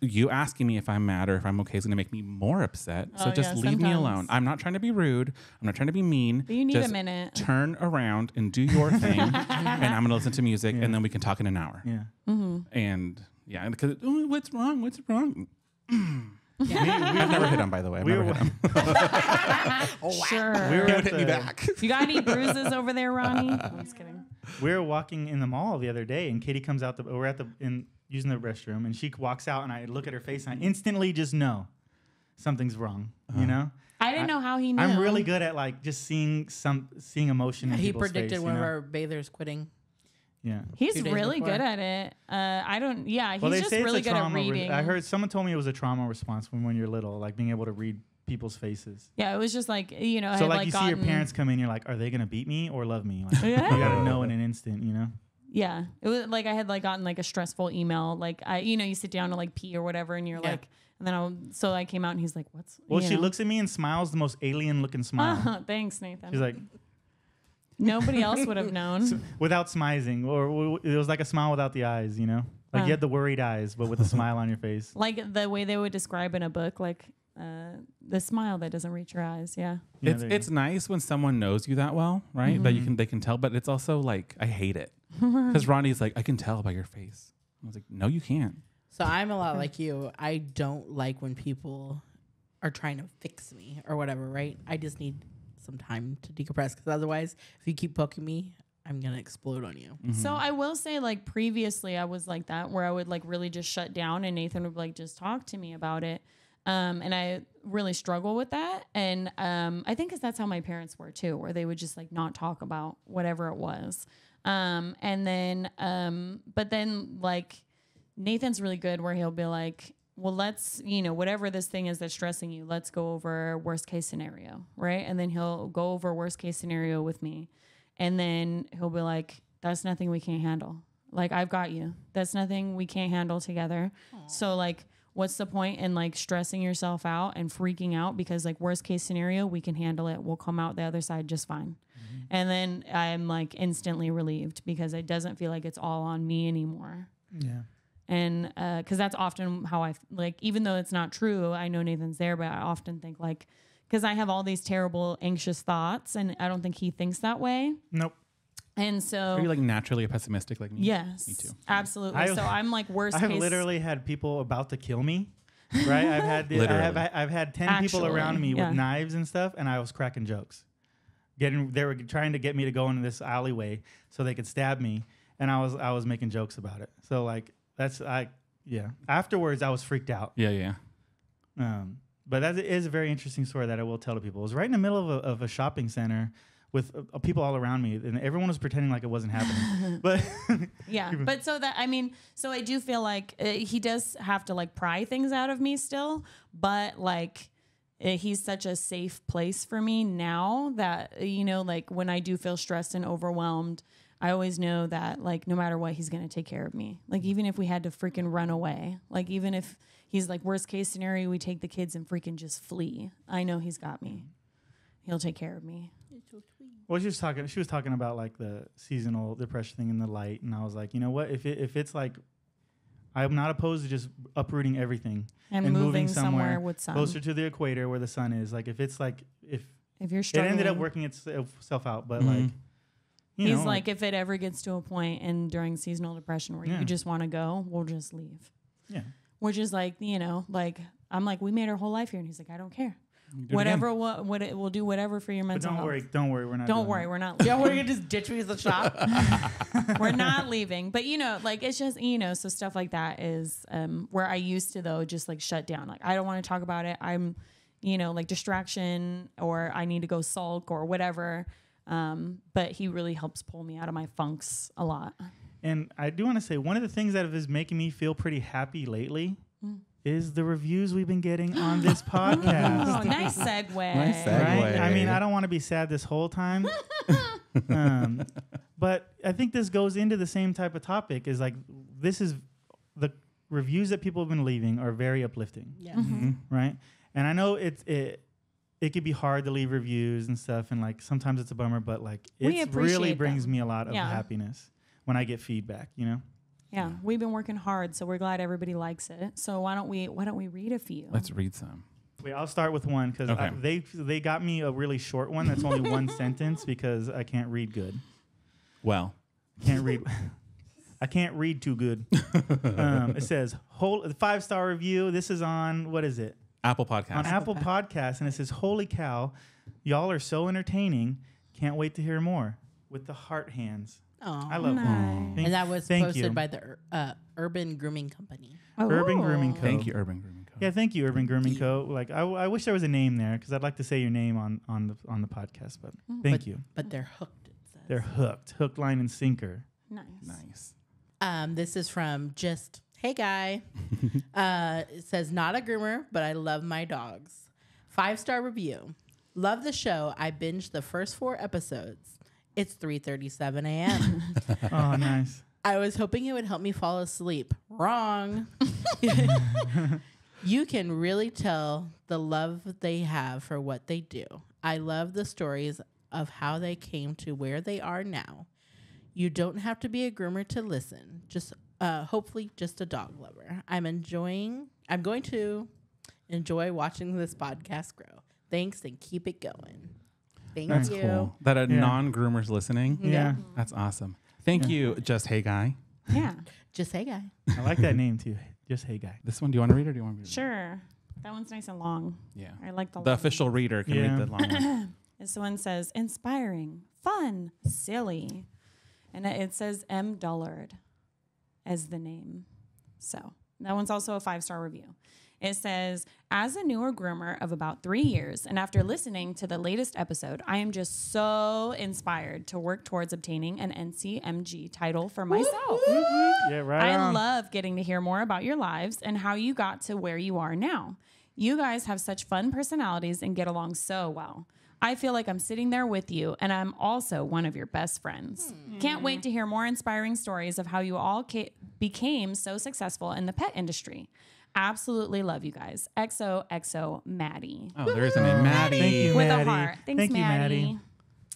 You asking me if I'm mad or if I'm okay is going to make me more upset. So just leave me alone. I'm not trying to be rude. I'm not trying to be mean. But you need just a minute. Turn around and do your thing. And I'm going to listen to music and then we can talk in an hour. Yeah. And because what's wrong? What's wrong? I've never hit him, by the way. I've never hit him. Sure. We were He would at hit me the- back. You got any bruises over there, Ronnie? I'm just kidding. We were walking in the mall the other day, and Katie comes out. We're using the restroom, and she walks out, and I look at her face, and I instantly just know something's wrong. I didn't know how he knew. I'm really good at like just seeing emotion. In He people's predicted face, one of our bathers quitting. Yeah. He's 2 days really before. good at it. He's Well, they just say it's really a good at trauma. reading. I heard someone told me it was a trauma response when you're little, like being able to read people's faces. Yeah, it was just like, I So had like you see your gotten- parents come in, you're like, are they gonna beat me or love me? Like, Yeah. You gotta know in an instant, Yeah, it was like I had like gotten like a stressful email, like you sit down to like pee or whatever, and you're like, and then so I came out and he's like, what's? Well, she looks at me and smiles the most alien looking smile. Thanks, Nathan. She's like, nobody else would have known. without smizing, or it was like a smile without the eyes, Like you had the worried eyes, but with a smile on your face. Like the way they would describe in a book, like the smile that doesn't reach your eyes. Yeah. Yeah, there you It's nice when someone knows you that well, right? That they can tell, but it's also like I hate it because Ronnie's like, I can tell by your face. I was like, no, you can't. So I'm a lot like you. I don't like when people are trying to fix me or whatever, right? I just need some time to decompress because otherwise, if you keep poking me, I'm going to explode on you. So I will say, like, previously I was like that, where I would like really just shut down and Nathan would like just talk to me about it. And I really struggle with that. And I think 'cause that's how my parents were too, where they would just like not talk about whatever it was. And then, but then like Nathan's really good where he'll be like, well, let's, whatever this thing is that's stressing you, let's go over worst case scenario. Right. And then he'll go over worst case scenario with me. And then he'll be like, that's nothing we can't handle. Like, I've got you. That's nothing we can't handle together. Aww. So like, what's the point in like stressing yourself out and freaking out? Because like worst case scenario, we can handle it. We'll come out the other side just fine. And then I'm like instantly relieved because it doesn't feel like it's all on me anymore. Yeah. And because that's often how I like, even though it's not true, I know Nathan's there, but I often think like, because I have all these terrible anxious thoughts and I don't think he thinks that way. Nope. And so, Are you like naturally pessimistic like me? yes, Me too. absolutely. So I'm like worst I've case. literally had people about to kill me. Right? I've had 10 people around me yeah. with knives and stuff, and I was cracking jokes. They were trying to get me to go into this alleyway so they could stab me, and I was making jokes about it. So like afterwards I was freaked out. Yeah. But that is a very interesting story that I will tell to people. It was right in the middle of a shopping center with people all around me, and everyone was pretending like it wasn't happening. But yeah, but so that, I mean, so I do feel like he does have to like pry things out of me still, but like he's such a safe place for me now that, you know, like when I do feel stressed and overwhelmed, I always know that like no matter what, he's going to take care of me. Like even if we had to freaking run away, like even if he's like worst case scenario, we take the kids and freaking just flee. I know he's got me. He'll take care of me. well, she was talking about like the seasonal depression thing in the light, and I was like, you know what? If it's like, I'm not opposed to just uprooting everything And moving somewhere with sun. closer to the equator where the sun is. Like if it's like if If you're it struggling. ended up working itself out, but Mhm. like, you He's know, like, if it ever gets to a point in during seasonal depression where Yeah. you just want to go, we'll just leave. yeah. Which is like, you know, like I'm like, we made our whole life here, and he's like, I don't care. You do it Whatever, we'll do whatever for your But mental health. don't worry, we're not. Don't doing worry, that. we're not. Yeah, Leaving. we're gonna just ditch me at the shop. We're not leaving. But you know, like it's just, you know, so stuff like that is where I used to though just like shut down. Like I don't want to talk about it. I'm, you know, like distraction or I need to go sulk or whatever. But he really helps pull me out of my funks a lot. And I do want to say one of the things that is making me feel pretty happy lately is the reviews we've been getting on this podcast. Oh, nice segue. Nice segue. Right? I mean, I don't want to be sad this whole time. But I think this goes into the same type of topic is like, this is the reviews that people have been leaving are very uplifting. Yeah. Right. And I know it could be hard to leave reviews and stuff. And like, sometimes it's a bummer, but like, We it appreciate really brings them. me a lot of Yeah. happiness when I get feedback, you know? Yeah, we've been working hard, so we're glad everybody likes it. So why don't we read a few? Let's read some. Wait, I'll start with one because Okay. they got me a really short one that's only one sentence because I can't read good. Well, Can't read. I can't read too good. It says 5-star review. This is on what is it? Apple Podcast. On Apple Podcasts, and it says, "Holy cow, y'all are so entertaining. Can't wait to hear more." With the heart hands. Oh, I love that. Nice. and that was Thank posted you. by the Urban Grooming Company. Urban Oh. Grooming Co. Thank you, Urban Grooming Co. Yeah, thank you, Urban Grooming Co. Like I wish there was a name there because I'd like to say your name on the podcast, but thank you. But they're hooked. It says. They're hook, line, and sinker. Nice. Nice. This is from just hey guy. It says not a groomer, but I love my dogs. 5-star review. Love the show. I binged the first 4 episodes. It's 3:37 a.m. Oh, nice. I was hoping it would help me fall asleep. Wrong. You can really tell the love they have for what they do. I love the stories of how they came to where they are now. You don't have to be a groomer to listen. Just hopefully just a dog lover. I'm going to enjoy watching this podcast grow. Thanks and keep it going. Thank That's you. Cool. That a Yeah. non-groomer's listening. Yeah. That's awesome. Thank you, Just Hey Guy. Yeah, Just hey guy. I like that name too. Just hey guy. This one, do you want to read or do you want me to read? sure. That one's nice and long. Yeah. I like the The long official reader can Yeah. read the long one. This one says inspiring, fun, silly, and it says M. Dullard as the name. So that one's also a 5-star review. It says, as a newer groomer of about 3 years, and after listening to the latest episode, I am just so inspired to work towards obtaining an NCMG title for myself. Yeah, right I on. love getting to hear more about your lives and how you got to where you are now. You guys have such fun personalities and get along so well. I feel like I'm sitting there with you, and I'm also one of your best friends. Can't wait to hear more inspiring stories of how you all became so successful in the pet industry. Absolutely love you guys. XOXO Maddie. Oh, there is a name, Maddie. Thank you, With Maddie. a heart. Thanks, Thank you, Maddie. Maddie.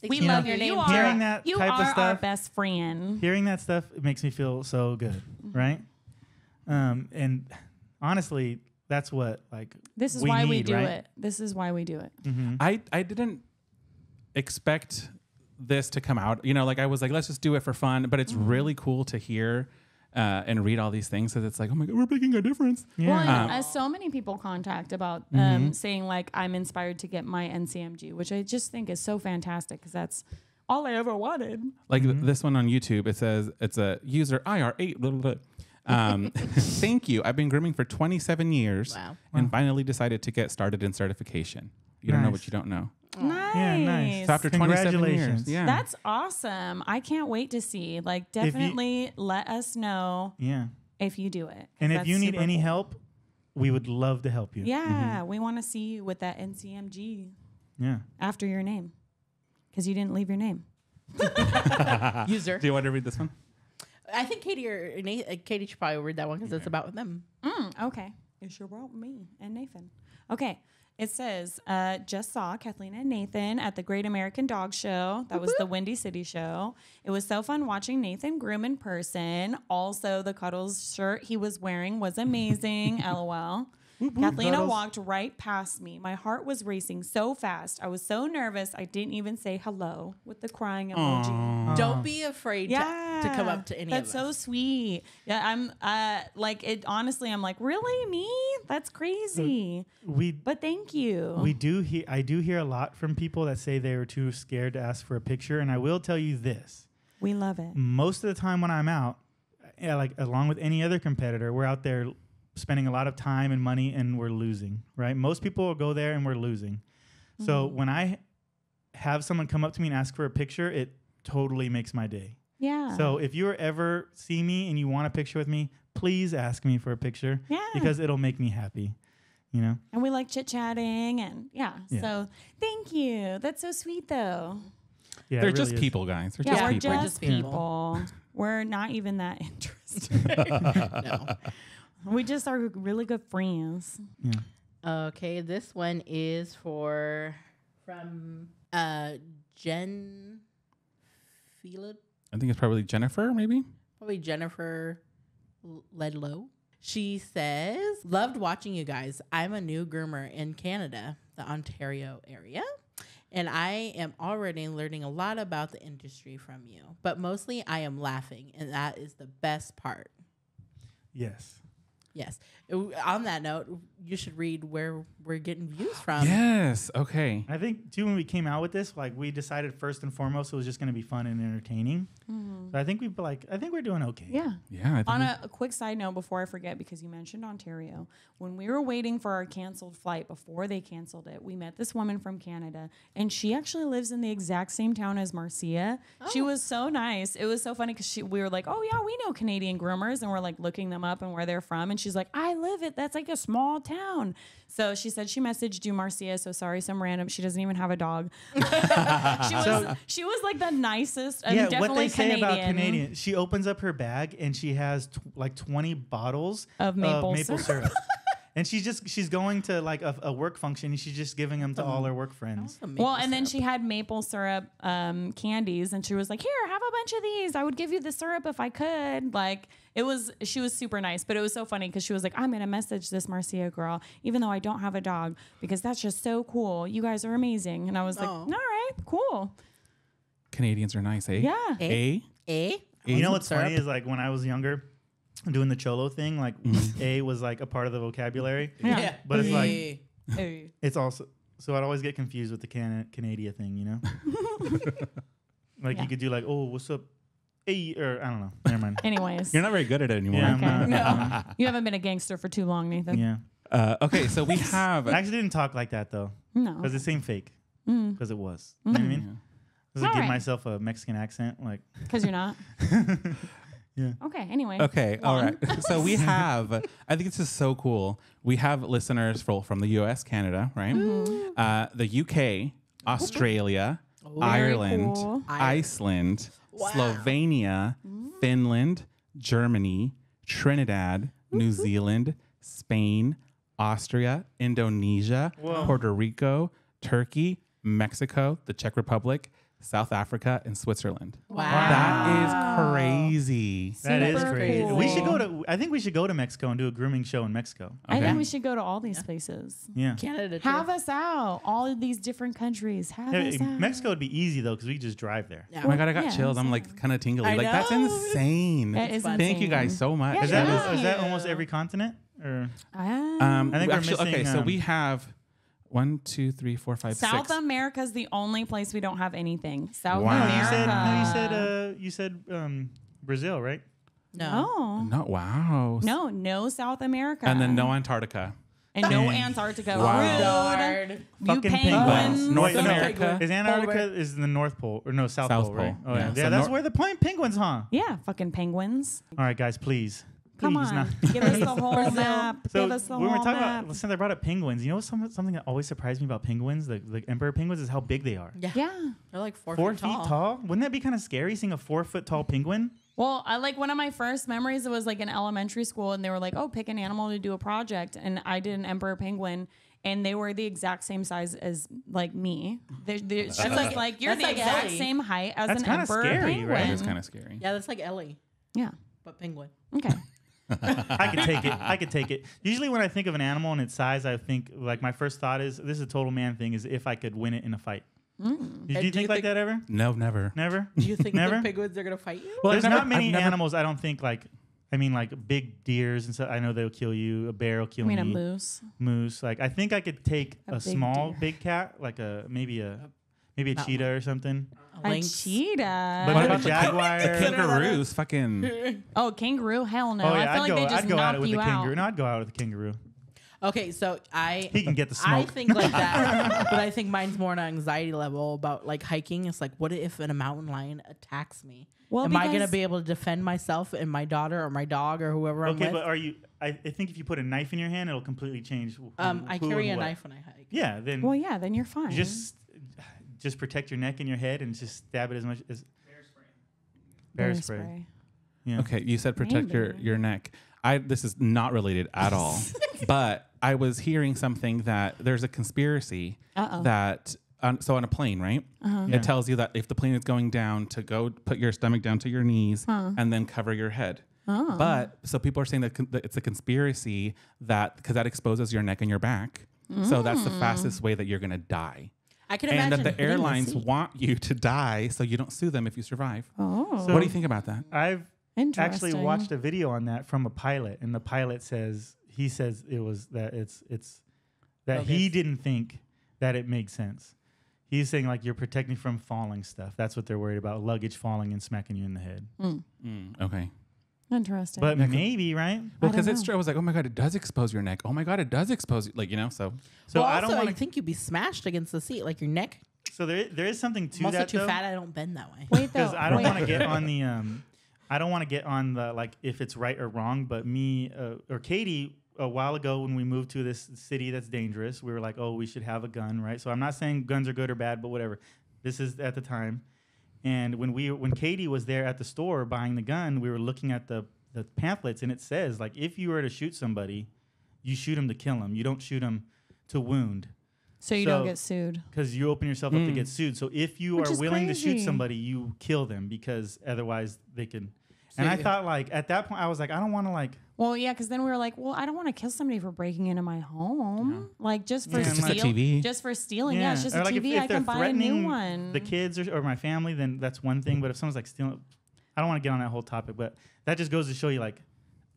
We You love know, you. hearing You are, that you type of are our stuff- best friend. Hearing that stuff, it makes me feel so good, right? And honestly, that's what This is we why we need, do right? it. This is why we do it. I didn't expect this to come out. You know, like I was like, let's just do it for fun. But it's really cool to hear and read all these things. Because it's like, oh my God, we're making a difference. Yeah. Well, and as so many people contact about saying like, I'm inspired to get my NCMG, which I just think is so fantastic because that's all I ever wanted. Like this one on YouTube, it says it's a user IR8. Blah, blah, blah. Thank you. I've been grooming for 27 years Wow. and finally decided to get started in certification. You don't know what Nice. you don't know. Nice. Yeah, nice. So after 27 years, Congratulations. yeah. That's awesome. I can't wait to see. Like, definitely let us know Yeah. if you do it. 'cause And if that's you need super any cool. help, we would love to help you. Yeah, we want to see you with that NCMG Yeah. after your name because you didn't leave your name. User. Do you want to read this one? I think Katie or Katie should probably read that one because it's about them. Okay. It's about me and Nathan. Okay. It says, just saw Kathleen and Nathan at the Great American Dog Show. That was the Windy City show. It was so fun watching Nathan groom in person. Also, the Cuddles shirt he was wearing was amazing. LOL. Kathleen Cuddles. walked right past me. My heart was racing so fast. I was so nervous. I didn't even say hello with the crying emoji. Don't be afraid to come up to any That's of us. so sweet. Yeah, I'm like it. Honestly, I'm like, really me? That's crazy. But thank you. I do hear a lot from people that say they were too scared to ask for a picture, and I will tell you this. We love it. Most of the time when I'm out, like along with any other competitor, we're out there spending a lot of time and money and we're losing, right? Most people will go there and we're losing. So when I have someone come up to me and ask for a picture, it totally makes my day. Yeah. So if you ever see me and you want a picture with me, please ask me for a picture. Yeah. Because it'll make me happy, you know? And we like chit chatting and yeah. Yeah. So thank you. That's so sweet though. Yeah, They're it just really is. people, guys. They're Yeah, just we're people. just people. people. We're not even that interested. No. We just are really good friends. Okay, this one is from Jen Philip, I think it's probably Jennifer, maybe. probably Jennifer Ledlow. She says, loved watching you guys. I'm a new groomer in Canada, the Ontario area, and I am already learning a lot about the industry from you. But mostly I am laughing, and that is the best part. Yes. Yes. On that note, you should read where we're getting views from. Yes. Okay. I think too when we came out with this, like we decided first and foremost it was just going to be fun and entertaining. So I think I think we're doing okay. Yeah. Yeah. I think On a quick side note, before I forget, because you mentioned Ontario, when we were waiting for our canceled flight before they canceled it, we met this woman from Canada, and she actually lives in the exact same town as Marcia. She was so nice. It was so funny because we were like, oh yeah, we know Canadian groomers, and we're like looking them up and where they're from, and she's like, I live it. That's like a small town. So she said she messaged you, Marcia. So sorry, some random. She doesn't even have a dog. she was like the nicest. And Yeah, definitely what they say Canadian. about Canadian, she opens up her bag and she has like 20 bottles Of maple syrup. And she's going to like a work function and she's just giving them to all her work friends. Well, and then she had maple syrup candies, and she was like, "Here, have a bunch of these. I would give you the syrup if I could." Like she was super nice, but it was so funny because she was like, "I'm gonna message this Marcia girl, even though I don't have a dog, because that's just so cool. You guys are amazing." And I was like, "All right, cool, Canadians are nice, eh? yeah." A? You know what's Syrup? funny is like when I was younger, doing the cholo thing, like A was like a part of the vocabulary. Yeah. But it's like Hey. Hey. it's also so I'd always get confused with the Canada thing, you know? Like Yeah. you could do like, oh, what's up? Hey, or I don't know. Never mind. Anyways, You're not very good at it anymore. Yeah, I'm Okay. not- you haven't been a gangster for too long, Nathan. yeah. Okay, so we have. I actually didn't talk like that though, No. because it seemed fake. Because it was. You know what I mean? Does it All give right. myself a Mexican accent? Like, Because you're not. yeah. Okay. Anyway. Okay, all right. So we have, I think this is so cool. We have listeners from the US, Canada, right? The UK, Australia, Ireland, cool. Iceland, Wow. Slovenia, Finland, Germany, Trinidad, New Zealand, Spain, Austria, Indonesia, Puerto Rico, Turkey, Mexico, the Czech Republic, South Africa, and Switzerland. Wow. That is crazy. That is Super crazy. cool. We should go to. I think we should go to Mexico and do a grooming show in Mexico. I Okay. think we should go to all these places. Yeah. Canada too. Have us out. All of these different countries. Have Hey, us out. Mexico would be easy though because we could just drive there. Yeah. Oh my God, I got Yeah, chills. I'm like kind of tingly. I Like, that's know. insane. That is Thank you guys insane. so much. Yeah, Is Yeah. that almost every continent? Or Ah. I think we're actually, okay, missing, so we have 1, 2, 3, 4, 5, 6. South America is the only place we don't have anything. South Wow. America. you said Brazil, right? No. Oh. No, wow. No South America. And then no Antarctica. And no Dang. Antarctica. Wow. Rude. Darn. You Fucking penguins. North Wait, no. America. Is Antarctica is the North Pole or no South, South Pole, right? Pole, Oh yeah, yeah. yeah. So That's nor- where the penguins, huh? Yeah, fucking penguins. All right, guys, please. Come Please on. not. Give us the whole map. So Give us the when we're whole talking map. about, since I brought up penguins, you know something that always surprised me about penguins, the emperor penguins, is how big they are. Yeah. Yeah. They're like 4 4 feet feet tall. Wouldn't that be kind of scary seeing a 4-foot tall penguin? Well, I like one of my first memories. It was like in elementary school, and they were like, "Oh, pick an animal to do a project," and I did an emperor penguin, and they were the exact same size as like me. That's like you're that's the like exact Ellie. same height as That's an kinda emperor scary, right? penguin. That is kind of scary. Yeah, that's like Ellie, Yeah. but penguin. Okay. I could take it. I could take it. Usually when I think of an animal and its size, I think like my first thought is this is a total man thing. Is if I could win it in a fight. Did you do you think like think- that ever? No, never. Never. Do you think Never? the penguins are gonna fight you? Well, There's I've never- not many I've never- animals. I don't think like. I mean, like big deers and stuff. I know they'll kill you. A bear will I kill mean, me. a moose. Moose. Like I think I could take A a big small deer. big cat, like maybe a cheetah or something. A A lynx. cheetah. But What a about the jaguar? kangaroos? Fucking. Oh, kangaroo? Hell no. Oh yeah, I feel like they just I'd go at knock it with you the kangaroo. out. No, I'd go out with the kangaroo. Okay, so He can get the I smoke. think like that, but I think mine's more an anxiety level about like hiking. It's like, what if a mountain lion attacks me? Well, Am I gonna because- be able to defend myself and my daughter or my dog or whoever I'm Okay, with? but are you? I think if you put a knife in your hand, it'll completely change. I carry a knife when I hike. Yeah, then Well, yeah, then you're fine. you just protect your neck and your head and just stab it as much as bear spray. Yeah. Okay, you said protect your, Maybe. your neck. This is not related at all. But I was hearing something that there's a conspiracy Uh-oh. that so on a plane, right? Yeah. It tells you that if the plane is going down, to go put your stomach down to your knees and then cover your head. Oh. But so people are saying that it's a conspiracy that because that exposes your neck and your back. So that's the fastest way that you're going to die. I can And imagine that the hitting airlines seat. want you to die so you don't sue them if you survive. Oh. So- What do you think about that? I've actually Interesting. watched a video on that from a pilot, and the pilot says it was that it's that he Bogus. didn't think that it made sense. He's saying like you're protecting from falling stuff. That's what they're worried about: luggage falling and smacking you in the head. Okay. Interesting. But maybe right. Well, I because don't it's know. true. I was like, oh my God, it does expose your neck. Oh my God, it does expose you. Like, you know, so. So well, I don't also, want I to. think you'd be smashed against the seat, like your neck. So there is something to I'm also that too though. fat. I don't bend that way. Wait, though. Because I don't wait. want to get on the I don't want to get on the like if it's right or wrong. But me or Katie a while ago when we moved to this city that's dangerous, we were like, oh, we should have a gun, right? So I'm not saying guns are good or bad, but whatever. This is at the time, and when Katie was there at the store buying the gun, we were looking at the pamphlets, and it says like if you were to shoot somebody, you shoot them to kill them. You don't shoot them to wound. So you So- don't get sued. Because you open yourself up to get sued. So if you Which are is willing to shoot crazy. somebody, you kill them because otherwise they can. So And I you- thought like at that point I was like I don't want to like Well, yeah, because then we were like, well, I don't want to kill somebody for breaking into my home. Like just for Yeah, It's just a steal- TV. Just for stealing. Yeah, it's just Or a like TV. I they're can buy a threatening new one. the kids or my family, then that's one thing. But if someone's like stealing, I don't want to get on that whole topic. But that just goes to show you like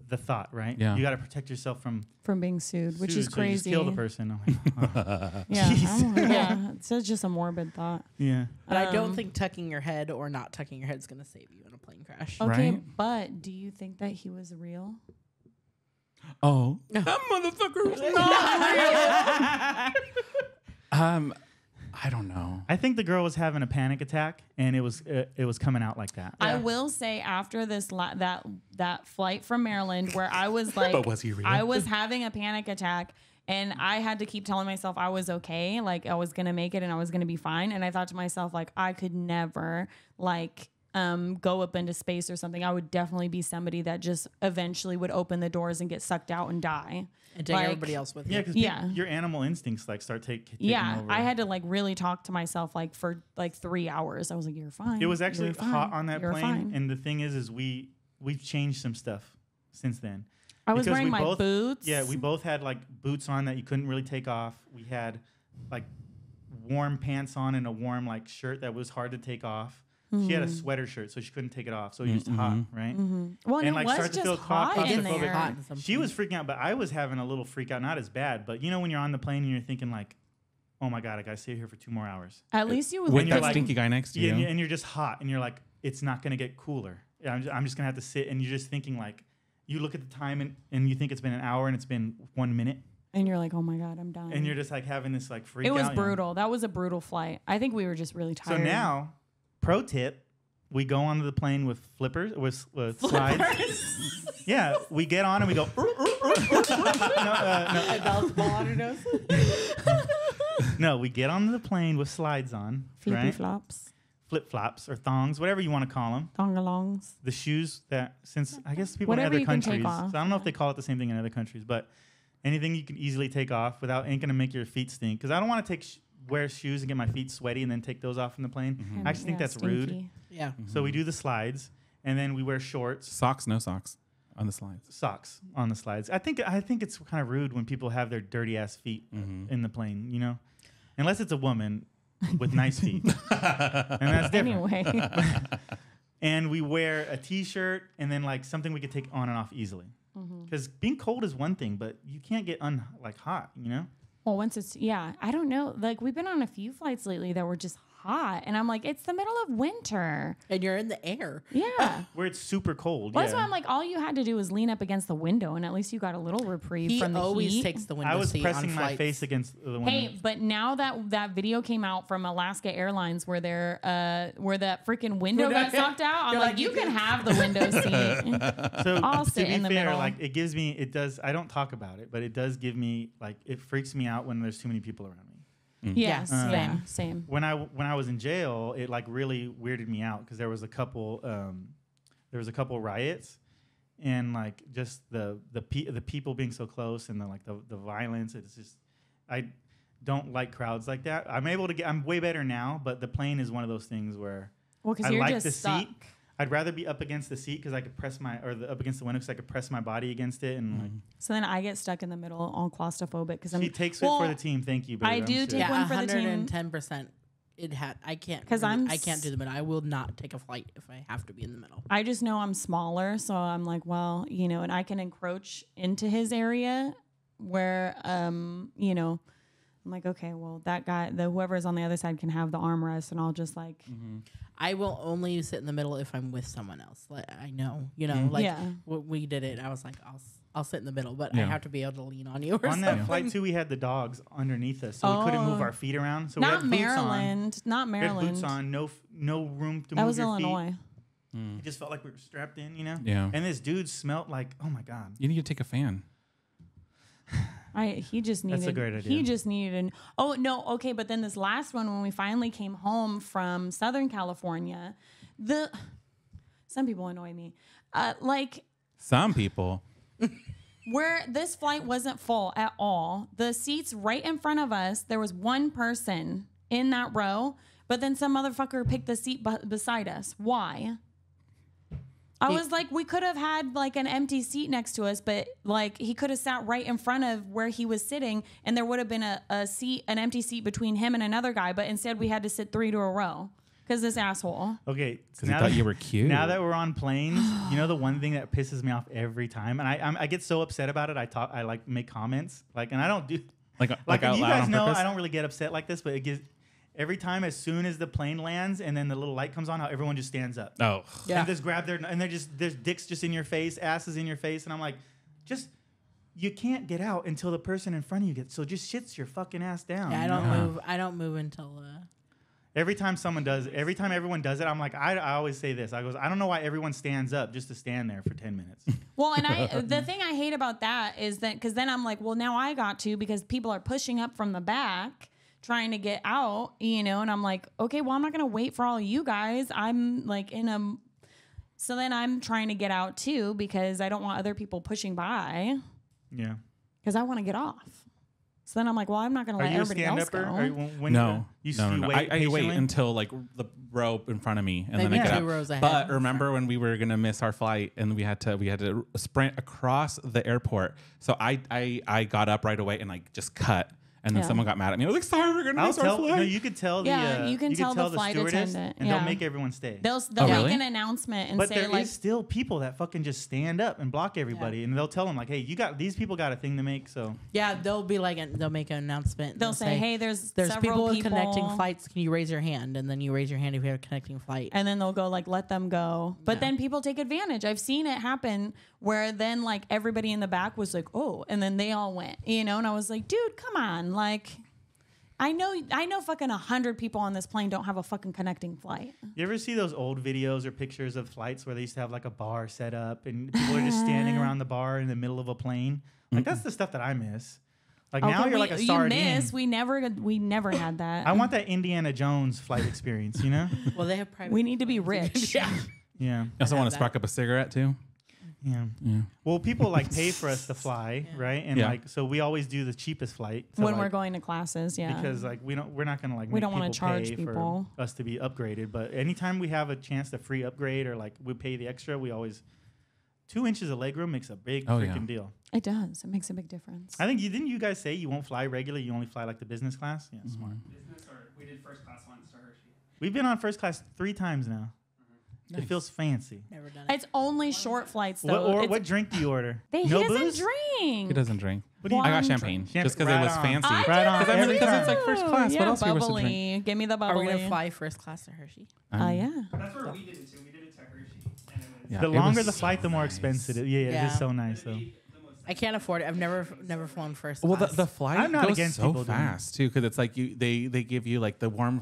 the thought, right? Yeah. You got to protect yourself from from being sued, which sued, is so you just crazy. kill the person. I'm like, oh. Yeah, Jeez. yeah. It's just a morbid thought. Yeah. But I don't Um, think tucking your head or not tucking your head is going to save you in a plane crash. Okay, Right? but do you think that he was real? Oh. No. That motherfucker is I don't know. I think the girl was having a panic attack, and it was coming out like that. I will say after this that flight from Maryland where I was like, But was he real? I was having a panic attack and I had to keep telling myself I was okay, like I was gonna make it and I was gonna be fine. And I thought to myself like I could never like go up into space or something, I would definitely be somebody that just eventually would open the doors and get sucked out and die. And take everybody else with you. Yeah, because your animal instincts like start taking over. I had to like really talk to myself like for like 3 hours. I was like, "You're fine." It was actually You're fine. hot on that You're plane, fine. and the thing is we've changed some stuff since then. I was Because wearing we my both- boots. Yeah, we both had like boots on that you couldn't really take off. We had like warm pants on and a warm like shirt that was hard to take off. She had a sweater shirt, so she couldn't take it off. So it was just hot, right? Well, and, it like, was start to just feel hot in claustrophobic. there. Hot in some She was freaking out, but I was having a little freak out. Not as bad, but you know when you're on the plane and you're thinking like, "Oh my god, I gotta stay here for 2 more hours." At least you was With you're that like- stinky guy next to Yeah, you. and you're just hot, and you're like, "It's not gonna get cooler. I'm just gonna have to sit." And you're just thinking like, you look at the time and you think it's been an hour and it's been 1 minute, and you're like, "Oh my god, I'm dying." and you're just like having this like freak it was out. you know? brutal. That was a brutal flight. I think we were just really So tired. now, pro tip: we go onto the plane with flippers with slides. Yeah, we get on and we go. No, we get onto the plane with slides on, flippy right? flops, Flip flops or thongs, whatever you want to call them. thongalongs. The shoes that, since I guess people in Whatever other you can countries, take off, so I don't know if they call it the same thing in other countries, but anything you can easily take off without ain't gonna make your feet stink. Because I don't want to wear shoes and get my feet sweaty and then take those off in the plane. I just think that's rude. stinky. Yeah. So we do the slides, and then we wear shorts, Socks, no socks on the slides. socks on the slides. I think it's kind of rude when people have their dirty ass feet in the plane. You know, unless it's a woman with nice feet, and that's different. Anyway, And we wear a t-shirt and then like something we could take on and off easily. Because being cold is one thing, but you can't get hot. You know. well, once it's I don't know. Like we've been on a few flights lately that were just hot, and I'm like, it's the middle of winter. And you're in the air. Yeah. Where it's super cold. Well, that's yeah. why I'm like, all you had to do was lean up against the window, and at least you got a little reprieve He from the always heat. takes the window I was seat pressing on my flights. face against the window. Hey, but now that video came out from Alaska Airlines where where that freaking window got sucked out, I'm You're like, like, you you can can- have the window seat. So I'll to sit be in the fair, middle. like it gives me, it does. I don't talk about it, but it does give me like it freaks me out when there's too many people around me. Yes, Yeah. yeah, same. When I was in jail, it like really weirded me out because there was a couple riots, and like just the people being so close and the violence. It's just I don't like crowds like that. I'm way better now, but the plane is one of those things where Well, because I you're like just the stuck. seat. I'd rather be up against the seat because I could press up against the window because I could press my body against it and like. So then I get stuck in the middle, all claustrophobic because I'm. She takes it for the team. Thank you, baby. I I'm do serious. take Yeah, one for the team. 110%. I can't 'Cause I can't do the middle. I will not take a flight if I have to be in the middle. I just know I'm smaller, so I'm like, well, and I can encroach into his area where, I'm like, okay, well, that guy, whoever's on the other side can have the armrest, and I'll just like, I will only sit in the middle if I'm with someone else. I know, Yeah. when we did it, I was like, I'll sit in the middle, but Yeah. I have to be able to lean on you or On that something. flight too, we had the dogs underneath us, so we couldn't move Oh. our feet around. So not we had Maryland, not boots on. We had Maryland. boots on, no room to That move was your Illinois. feet. It just felt like we were strapped in, Yeah. And this dude smelled like, oh my god. You need to take a fan. He just needed. That's a great idea. He just needed oh no, okay, but then this last one when we finally came home from Southern California, some people annoy me. Some people. Where this flight wasn't full at all. The seats right in front of us, there was one person in that row, but then some motherfucker picked the seat beside us. Why? I was like, we could have had like an empty seat next to us, but like he could have sat right in front of where he was sitting, and there would have been an empty seat between him and another guy. But instead, we had to sit 3 to a row because this asshole. Okay, Because I thought you were cute. Now that we're on planes, the one thing that pisses me off every time, and I get so upset about it. I like make comments, and I don't do like and out you loud guys on know purpose? I don't really get upset like this, but it gives every time as soon as the plane lands and then the little light comes on, how everyone just stands up. Oh. Yeah. And just grab there's dicks just in your face, asses in your face, and I'm like, you can't get out until the person in front of you gets. So just shits your fucking ass down. Yeah, you know? I don't move until Every time everyone does it, I'm like, I always say this. I don't know why everyone stands up just to stand there for 10 minutes. Well, and the thing I hate about that is that because then I'm like, well, now I got to because people are pushing up from the back trying to get out, you know, and I'm like, okay, well, I'm not going to wait for all you guys. I'm like so then I'm trying to get out too because I don't want other people pushing by Yeah. because I want to get off. So then I'm like, well, I'm not going to Are let you a everybody else go. stand-upper? When No, you no. wait I wait patiently? until like the row in front of me, and then Maybe I get two out. rows ahead. But remember when we were gonna miss our flight, and we had to sprint across the airport. So I got up right away and like just cut, and then Yeah. someone got mad at me. I was like, "Sorry, we're gonna I'll miss our tell. flight." No, you could tell the. Yeah, you can could tell the flight stewardess, attendant, and yeah. they'll make everyone stay. They'll Oh, make really? an announcement and But say there is like, still people that fucking just stand up and block everybody, and they'll tell them like, "Hey, these people got a thing to make." So Yeah, they'll be like, they'll make an announcement. they'll say, hey, there's people several connecting flights. Can you raise your hand? And then you raise your hand if you have a connecting flight. And then they'll go like, let them go. But Yeah. then people take advantage. I've seen it happen where then like everybody in the back was like, oh, and then they all went, you know? And I was like, dude, come on. Like, I know fucking 100 people on this plane don't have a fucking connecting flight. you ever see those old videos or pictures of flights where they used to have like a bar set up and people are just standing around the bar in the middle of a plane? Like that's the stuff that I miss. Like now Okay, you're like a sardine. we never had that. I want that Indiana Jones flight experience, you know? Well, they have private. we need to be rich. Yeah. Yeah. You also I want have to spark up a cigarette too. Yeah. Yeah. Well, people like pay for us to fly, right? And Yeah. like, so we always do the cheapest flight. So When like, we're going to classes, yeah. because like we're not gonna like We make don't wanna people charge pay people. for us to be upgraded. But anytime we have a chance to free upgrade or like we pay the extra, we always 2 inches of legroom makes a big Oh, freaking yeah. deal. It does. It makes a big difference. I think didn't you guys say you won't fly regular? You only fly like the business class. Yeah, Mm-hmm. smart. Business or we did first class once to Hershey. We've been on first class 3 times now. Nice. It feels fancy. Never done it. It's only short flights though. What drink do you order? He no doesn't booze? drink. He doesn't drink. What do you I got One champagne drink. just because Right it was on. fancy. I Right on. do Every too. time. Because it's like first class. Yeah, What else are you supposed to bubbly. drink? Give me the Are bubbly. we gonna fly first class to Hershey? Yeah. That's where we did it too. We did it to Hershey. And it was Yeah, The it longer was the flight, the more nice. expensive. Yeah, it Yeah. is so nice though. the most I can't afford it. I've never flown first Well, class. the flight I'm not goes against so people doing it. fast too, because it's like they give you like the warm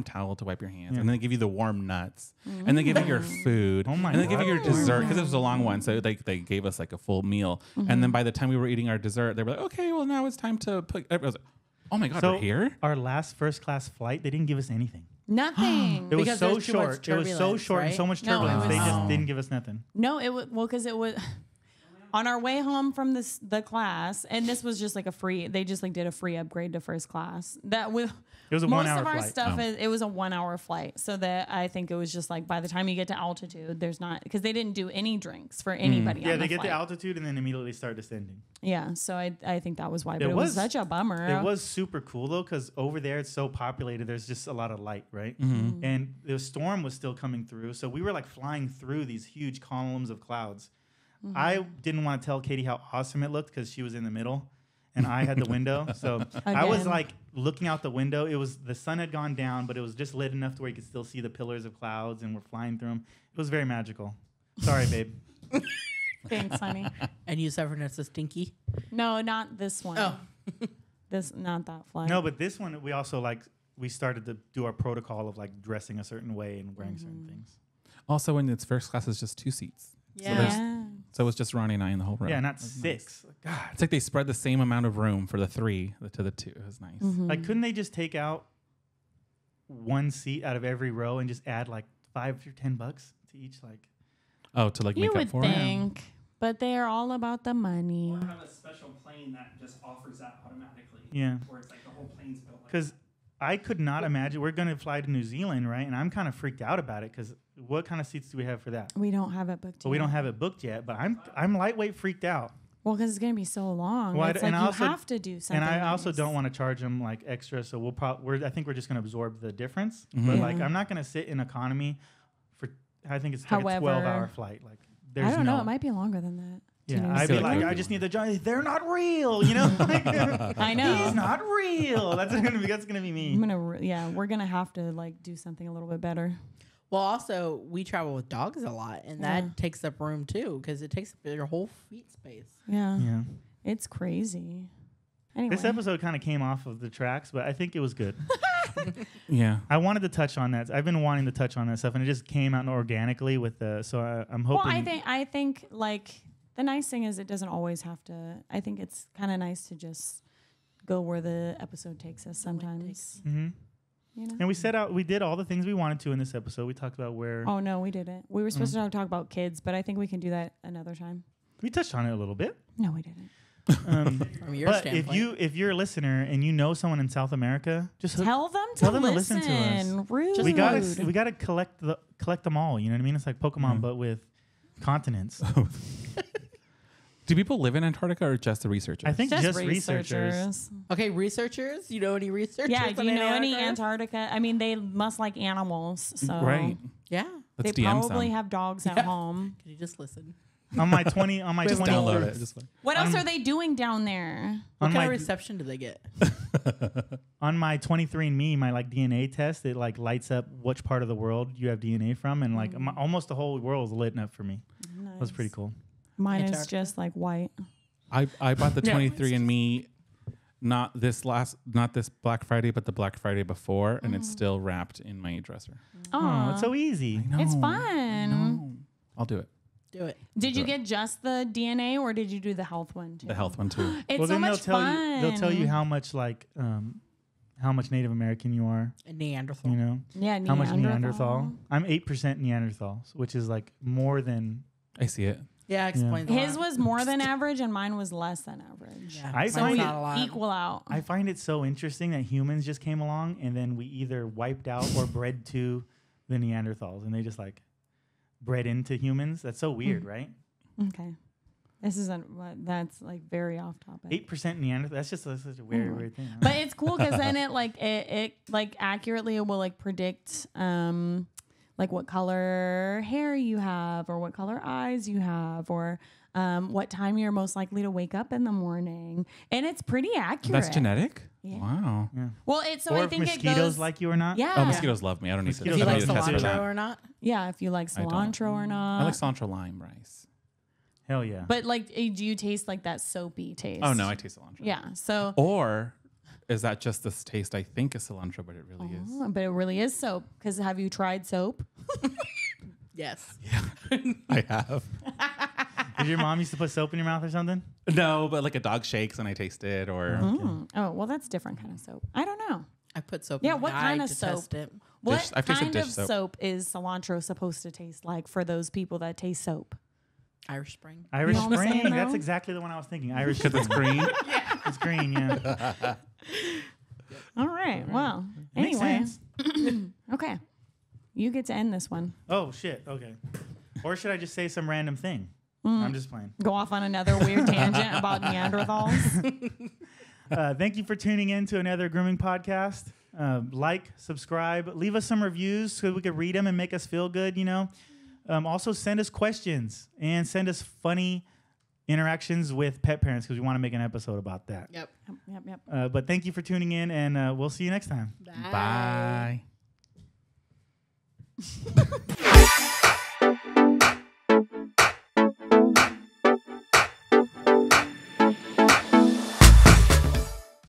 towel to wipe your hands, Yeah. and then they give you the warm nuts, and they give you your food, Oh my and they give you your God. dessert because it was a long one, so they gave us like a full meal, and then by the time we were eating our dessert, they were like, okay, well now it's time to put. I was like, oh my god, So we're here. our last first class flight, they didn't give us anything. Nothing. It was Because so there's too much short. It was so turbulence, short and right? so much No, it turbulence. They was- just didn't give us nothing. No, it was because it was on our way home from the class, and this was just like a free. They just like did a free upgrade to first class. That with It was a most 1 hour of our flight. stuff, Oh. it was a 1 hour flight. So that I think it was just like by the time you get to altitude, there's not because they didn't do any drinks for anybody. Yeah, on they the get flight. to altitude and then immediately start descending. Yeah, so I think that was why. But it was- was such a bummer. It was super cool though, because over there it's so populated. There's just a lot of light, right? Mm-hmm. And the storm was still coming through, so we were like flying through these huge columns of clouds. Mm-hmm. I didn't want to tell Katie how awesome it looked because she was in the middle, and I had the window. So I was Again. like looking out the window. It was the sun had gone down, but it was just lit enough to where you could still see the pillars of clouds, and we're flying through them. It was very magical. Sorry, babe. Thanks, honey. And you suffered as a stinky. No, not this one. Oh. This not that flight. No, but this one we also like. We started to do our protocol of like dressing a certain way and wearing certain Mm-hmm. things. Also, when it's first class, it's just 2 seats. Yeah. So it was just Ronnie and I in the whole row. Yeah, not It was 6. nice. God. It's like they spread the same amount of room for the 3 to the 2. It was nice. Mm-hmm. Like, couldn't they just take out 1 seat out of every row and just add like $5 or $10 to each? Like, Oh, to like You make up would for it. think, but they are all about the money. Or have a special plane that just offers that automatically. yeah, Where it's like the whole plane's built like because I could not imagine we're gonna fly to New Zealand, right? And I'm kind of freaked out about it because what kind of seats do we have for that? We don't have it booked. But we yet. don't have it booked yet. But I'm lightweight freaked out, Well, because it's gonna be so long. Well, It's and like I you also- have to do something. and I also nice. don't want to charge them like extra. So I think we're just gonna absorb the difference. Mhm. But Yeah. like, I'm not gonna sit in economy for. I think it's like a However, 12-hour flight. Like, there's I don't know. no- It might be longer than that. Yeah, Too. I'd feel be like like, it would I be just need the giant. They're not real, you know. I know. He's not real. That's gonna be I'm me. gonna. We're gonna have to like do something a little bit better. Well, also we travel with dogs a lot, and Yeah. that takes up room too because it takes up your whole feet space. Yeah, Yeah. it's crazy. Anyway, This episode kind of came off of the tracks, but I think it was good. Yeah. I wanted to touch on that. I've been wanting to touch on that stuff, and it just came out organically with the. So I'm well, hoping. I think like the nice thing is it doesn't always have to. I think it's kind of nice to just go where the episode takes us sometimes. Mm-hmm. You know? And we did all the things we wanted to in this episode. We talked about where Oh no, we didn't. We were supposed to talk about kids, but I think we can do that another time. we touched on it a little bit. No, we didn't. From your But standpoint. if you're a listener and you know someone in South America, just Tell them tell to them to listen. listen to us. Rude. we gotta collect them all. You know what I mean? It's like Pokemon, but with continents. Do people live in Antarctica or just the researchers? I think just researchers. researchers. Okay, researchers. You know any researchers? Yeah, on do you know any Antarctica? Antarctica? I mean, they must like animals, so Right. Yeah. Let's they DM probably some. have dogs at Yeah. home. Can you just listen? on my 20 on my Just 20 Download it. Just like, What else are they doing down there? What on kind my of reception do they get? on my 23andMe, my like DNA test, it like lights up which part of the world you have DNA from, and like almost the whole world is lit up for me. That's pretty cool. Mine is Antarctica? just like white. I bought the Yeah. 23andMe not this Black Friday, but the Black Friday before, and it's still wrapped in my dresser. Oh, it's so easy. It's fun. I'll do it. Do it. Did you get just the DNA or did you do the health one too? The health one too. It's Well, so then much fun. they'll tell you how much like how much Native American you are. And Neanderthal. You know Yeah, how much Neanderthal. I'm 8% Neanderthal, which is like more than. I see it. Yeah, explain His was more than average and mine was less than average. Yeah, I mine's find not it a lot. Equal out. I find it so interesting that humans just came along and then we either wiped out or bred to the Neanderthals, and they just like bred into humans. That's so weird, right? Okay. This isn't that's like very off topic. 8% Neanderthal. That's just such a weird, weird thing. But it's cool because then it like accurately will like predict like what color hair you have or what color eyes you have or what time you're most likely to wake up in the morning. And it's pretty accurate. That's genetic? Yeah. Wow. Well, it's so or I if think it mosquitoes goes like you or not. Yeah. Oh, mosquitoes love me. I don't need to, Mosquitoes If you I don't like need to test for cilantro that. or not? Yeah, if you like I don't. cilantro or not. I like cilantro lime rice. Hell yeah. But like do you taste like that soapy taste? Oh, no, I taste cilantro. Yeah. So Or is that just this taste I think is cilantro, but it really is? but it really is soap because have you tried soap? Yes. I have. Did your mom used to put soap in your mouth or something? No, but like a dog shakes and I taste it, or Oh, well that's different kind of soap. I don't know. I put soap Yeah, in what my kind eye of to soap? test it. What I've tasted kind dish of soap. soap is cilantro supposed to taste like for those people that taste soap? Irish Spring. Irish know what I'm Spring. saying, That's though? exactly the one I was thinking. Irish because it's Spring. green. It's green, yeah. All right. Well, Makes anyway. sense. Okay. You get to end this one. Oh shit. Okay. Or should I just say some random thing? Mm. I'm just playing. Go off on another weird tangent about Neanderthals. Thank you for tuning in to another grooming podcast. Like, subscribe, leave us some reviews so we can read them and make us feel good. You know. Also, send us questions and send us funny interactions with pet parents because we want to make an episode about that. Yep. Yep. But thank you for tuning in, and we'll see you next time. Bye.